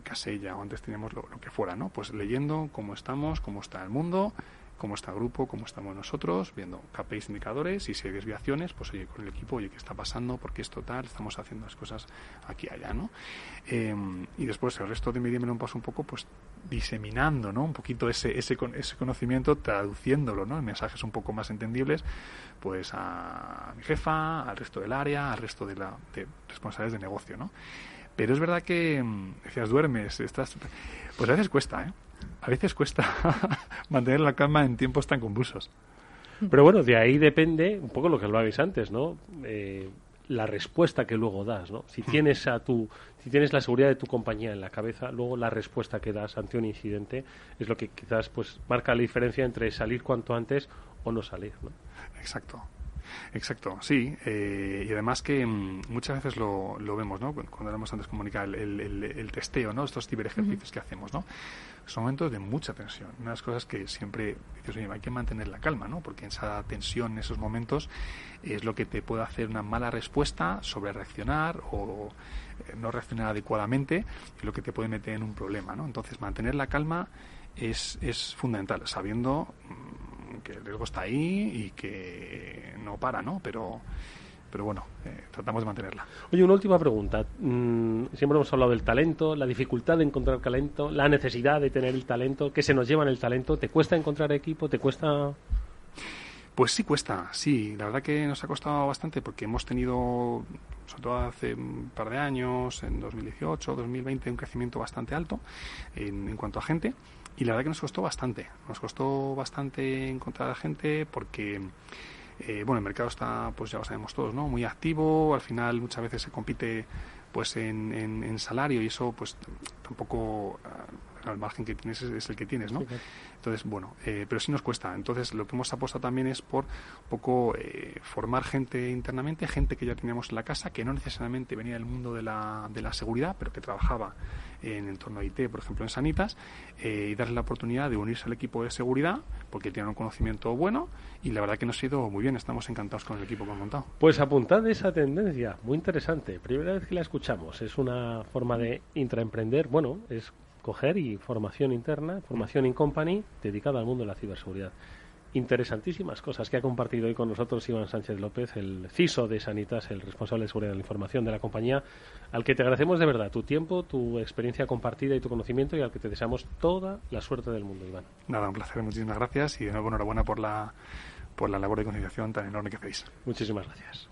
Casella, o antes teníamos lo que fuera, ¿no? Pues leyendo cómo estamos, cómo está el mundo, cómo está el grupo, cómo estamos nosotros, viendo KPIs, indicadores, y si hay desviaciones, pues oye, con el equipo, oye, ¿qué está pasando? ¿Por qué esto tal? Estamos haciendo las cosas aquí y allá, ¿no? Y después el resto de media me lo paso un poco, pues diseminando, ¿no? Un poquito ese conocimiento, traduciéndolo, ¿no? En mensajes un poco más entendibles, pues a mi jefa, al resto del área, al resto de responsables de negocio, ¿no? Pero es verdad que, decías, duermes, pues a veces cuesta, ¿eh? A veces cuesta mantener la calma en tiempos tan convulsos. Pero bueno, de ahí depende un poco lo que hablabais antes, ¿no? La respuesta que luego das, ¿no? Si tienes la seguridad de tu compañía en la cabeza, luego la respuesta que das ante un incidente es lo que quizás pues marca la diferencia entre salir cuanto antes o no salir, ¿no? Exacto, sí, y además que muchas veces lo vemos, ¿no? Cuando hablamos antes de comunicar el testeo, ¿no? Estos ciberejercicios que hacemos, ¿no? Son momentos de mucha tensión. Una de las cosas que siempre dices, oye, hay que mantener la calma, ¿no? Porque esa tensión, en esos momentos, es lo que te puede hacer una mala respuesta, sobre reaccionar o no reaccionar adecuadamente, y lo que te puede meter en un problema, ¿no? Entonces, mantener la calma es fundamental, sabiendo que el riesgo está ahí y que no para, ¿no? Pero bueno, tratamos de mantenerla. Oye, una última pregunta. Siempre hemos hablado del talento, la dificultad de encontrar talento, la necesidad de tener el talento, ¿qué se nos lleva en el talento? ¿Te cuesta encontrar equipo? ¿Te cuesta...? Pues sí cuesta, sí. La verdad que nos ha costado bastante porque hemos tenido, sobre todo hace un par de años, en 2018, 2020, un crecimiento bastante alto en cuanto a gente. Y la verdad que nos costó bastante encontrar a gente porque, bueno, el mercado está, pues ya lo sabemos todos, ¿no? Muy activo, al final muchas veces se compite pues en salario y eso pues tampoco, el margen que tienes es el que tienes, ¿no? Sí, claro. Entonces, bueno, pero sí nos cuesta. Entonces, lo que hemos apostado también es por un poco formar gente internamente, gente que ya teníamos en la casa, que no necesariamente venía del mundo de la seguridad, pero que trabajaba en entorno IT, por ejemplo, en Sanitas, y darle la oportunidad de unirse al equipo de seguridad, porque tienen un conocimiento bueno, y la verdad que nos ha ido muy bien. Estamos encantados con el equipo que han montado. Pues apuntad esa tendencia, muy interesante. Primera vez que la escuchamos. Es una forma de intraemprender, bueno, es coger y formación interna, formación in company, dedicada al mundo de la ciberseguridad. Interesantísimas cosas que ha compartido hoy con nosotros Iván Sánchez López, el CISO de Sanitas, el responsable de seguridad de la información de la compañía, al que te agradecemos de verdad tu tiempo, tu experiencia compartida y tu conocimiento, y al que te deseamos toda la suerte del mundo, Iván. Nada, un placer, muchísimas gracias, y de nuevo enhorabuena por la labor de concienciación tan enorme que hacéis. Muchísimas gracias.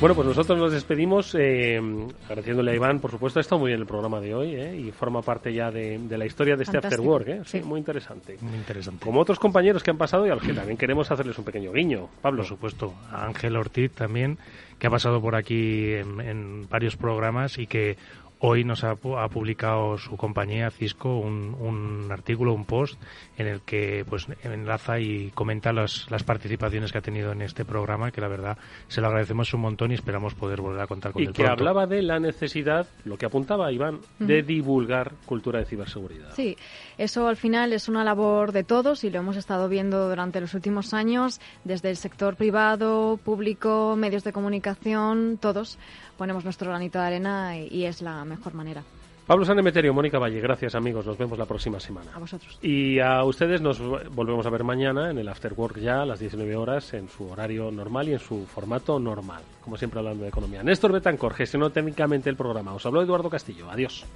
Bueno, pues nosotros nos despedimos agradeciéndole a Iván, por supuesto. Ha estado muy bien el programa de hoy y forma parte ya de la historia de este After Work. Sí, muy interesante. Muy interesante. Como otros compañeros que han pasado y a los que también queremos hacerles un pequeño guiño. Pablo. Por supuesto. A Ángel Ortiz también, que ha pasado por aquí en varios programas y que hoy nos ha publicado su compañía Cisco un artículo, un post en el que pues enlaza y comenta las participaciones que ha tenido en este programa, que la verdad se lo agradecemos un montón y esperamos poder volver a contar con él pronto. Y que hablaba de la necesidad, lo que apuntaba Iván, de divulgar cultura de ciberseguridad. Sí, eso al final es una labor de todos y lo hemos estado viendo durante los últimos años, desde el sector privado, público, medios de comunicación, todos ponemos nuestro granito de arena y es la mejor manera. Pablo San Emeterio, Mónica Valle, gracias amigos, nos vemos la próxima semana. A vosotros. Y a ustedes nos volvemos a ver mañana en el After Work ya a las 19 horas en su horario normal y en su formato normal, como siempre hablando de economía. Néstor Betancor gestionó técnicamente el programa. Os habló Eduardo Castillo. Adiós.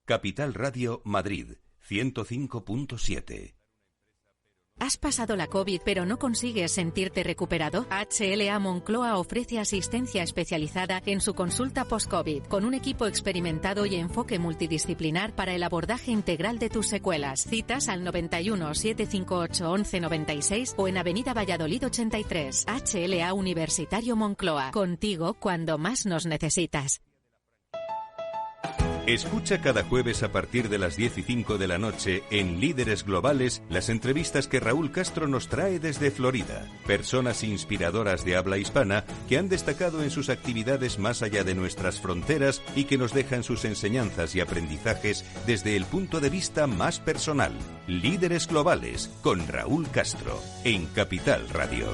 Capital Radio Madrid 105.7. ¿Has pasado la COVID pero no consigues sentirte recuperado? HLA Moncloa ofrece asistencia especializada en su consulta post-COVID, con un equipo experimentado y enfoque multidisciplinar para el abordaje integral de tus secuelas. Citas al 91 758 1196 o en Avenida Valladolid 83. HLA Universitario Moncloa, contigo cuando más nos necesitas. Escucha cada jueves a partir de las 10:05 de la noche en Líderes Globales las entrevistas que Raúl Castro nos trae desde Florida. Personas inspiradoras de habla hispana que han destacado en sus actividades más allá de nuestras fronteras y que nos dejan sus enseñanzas y aprendizajes desde el punto de vista más personal. Líderes Globales con Raúl Castro en Capital Radio.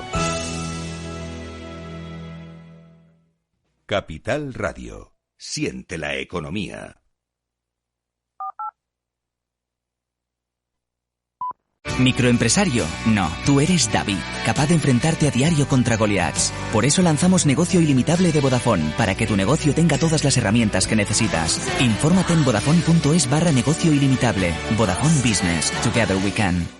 Capital Radio. Siente la economía. ¿Microempresario? No, tú eres David, capaz de enfrentarte a diario contra Goliaths. Por eso lanzamos Negocio Ilimitable de Vodafone, para que tu negocio tenga todas las herramientas que necesitas. Infórmate en vodafone.es/negocio ilimitable. Vodafone Business. Together we can.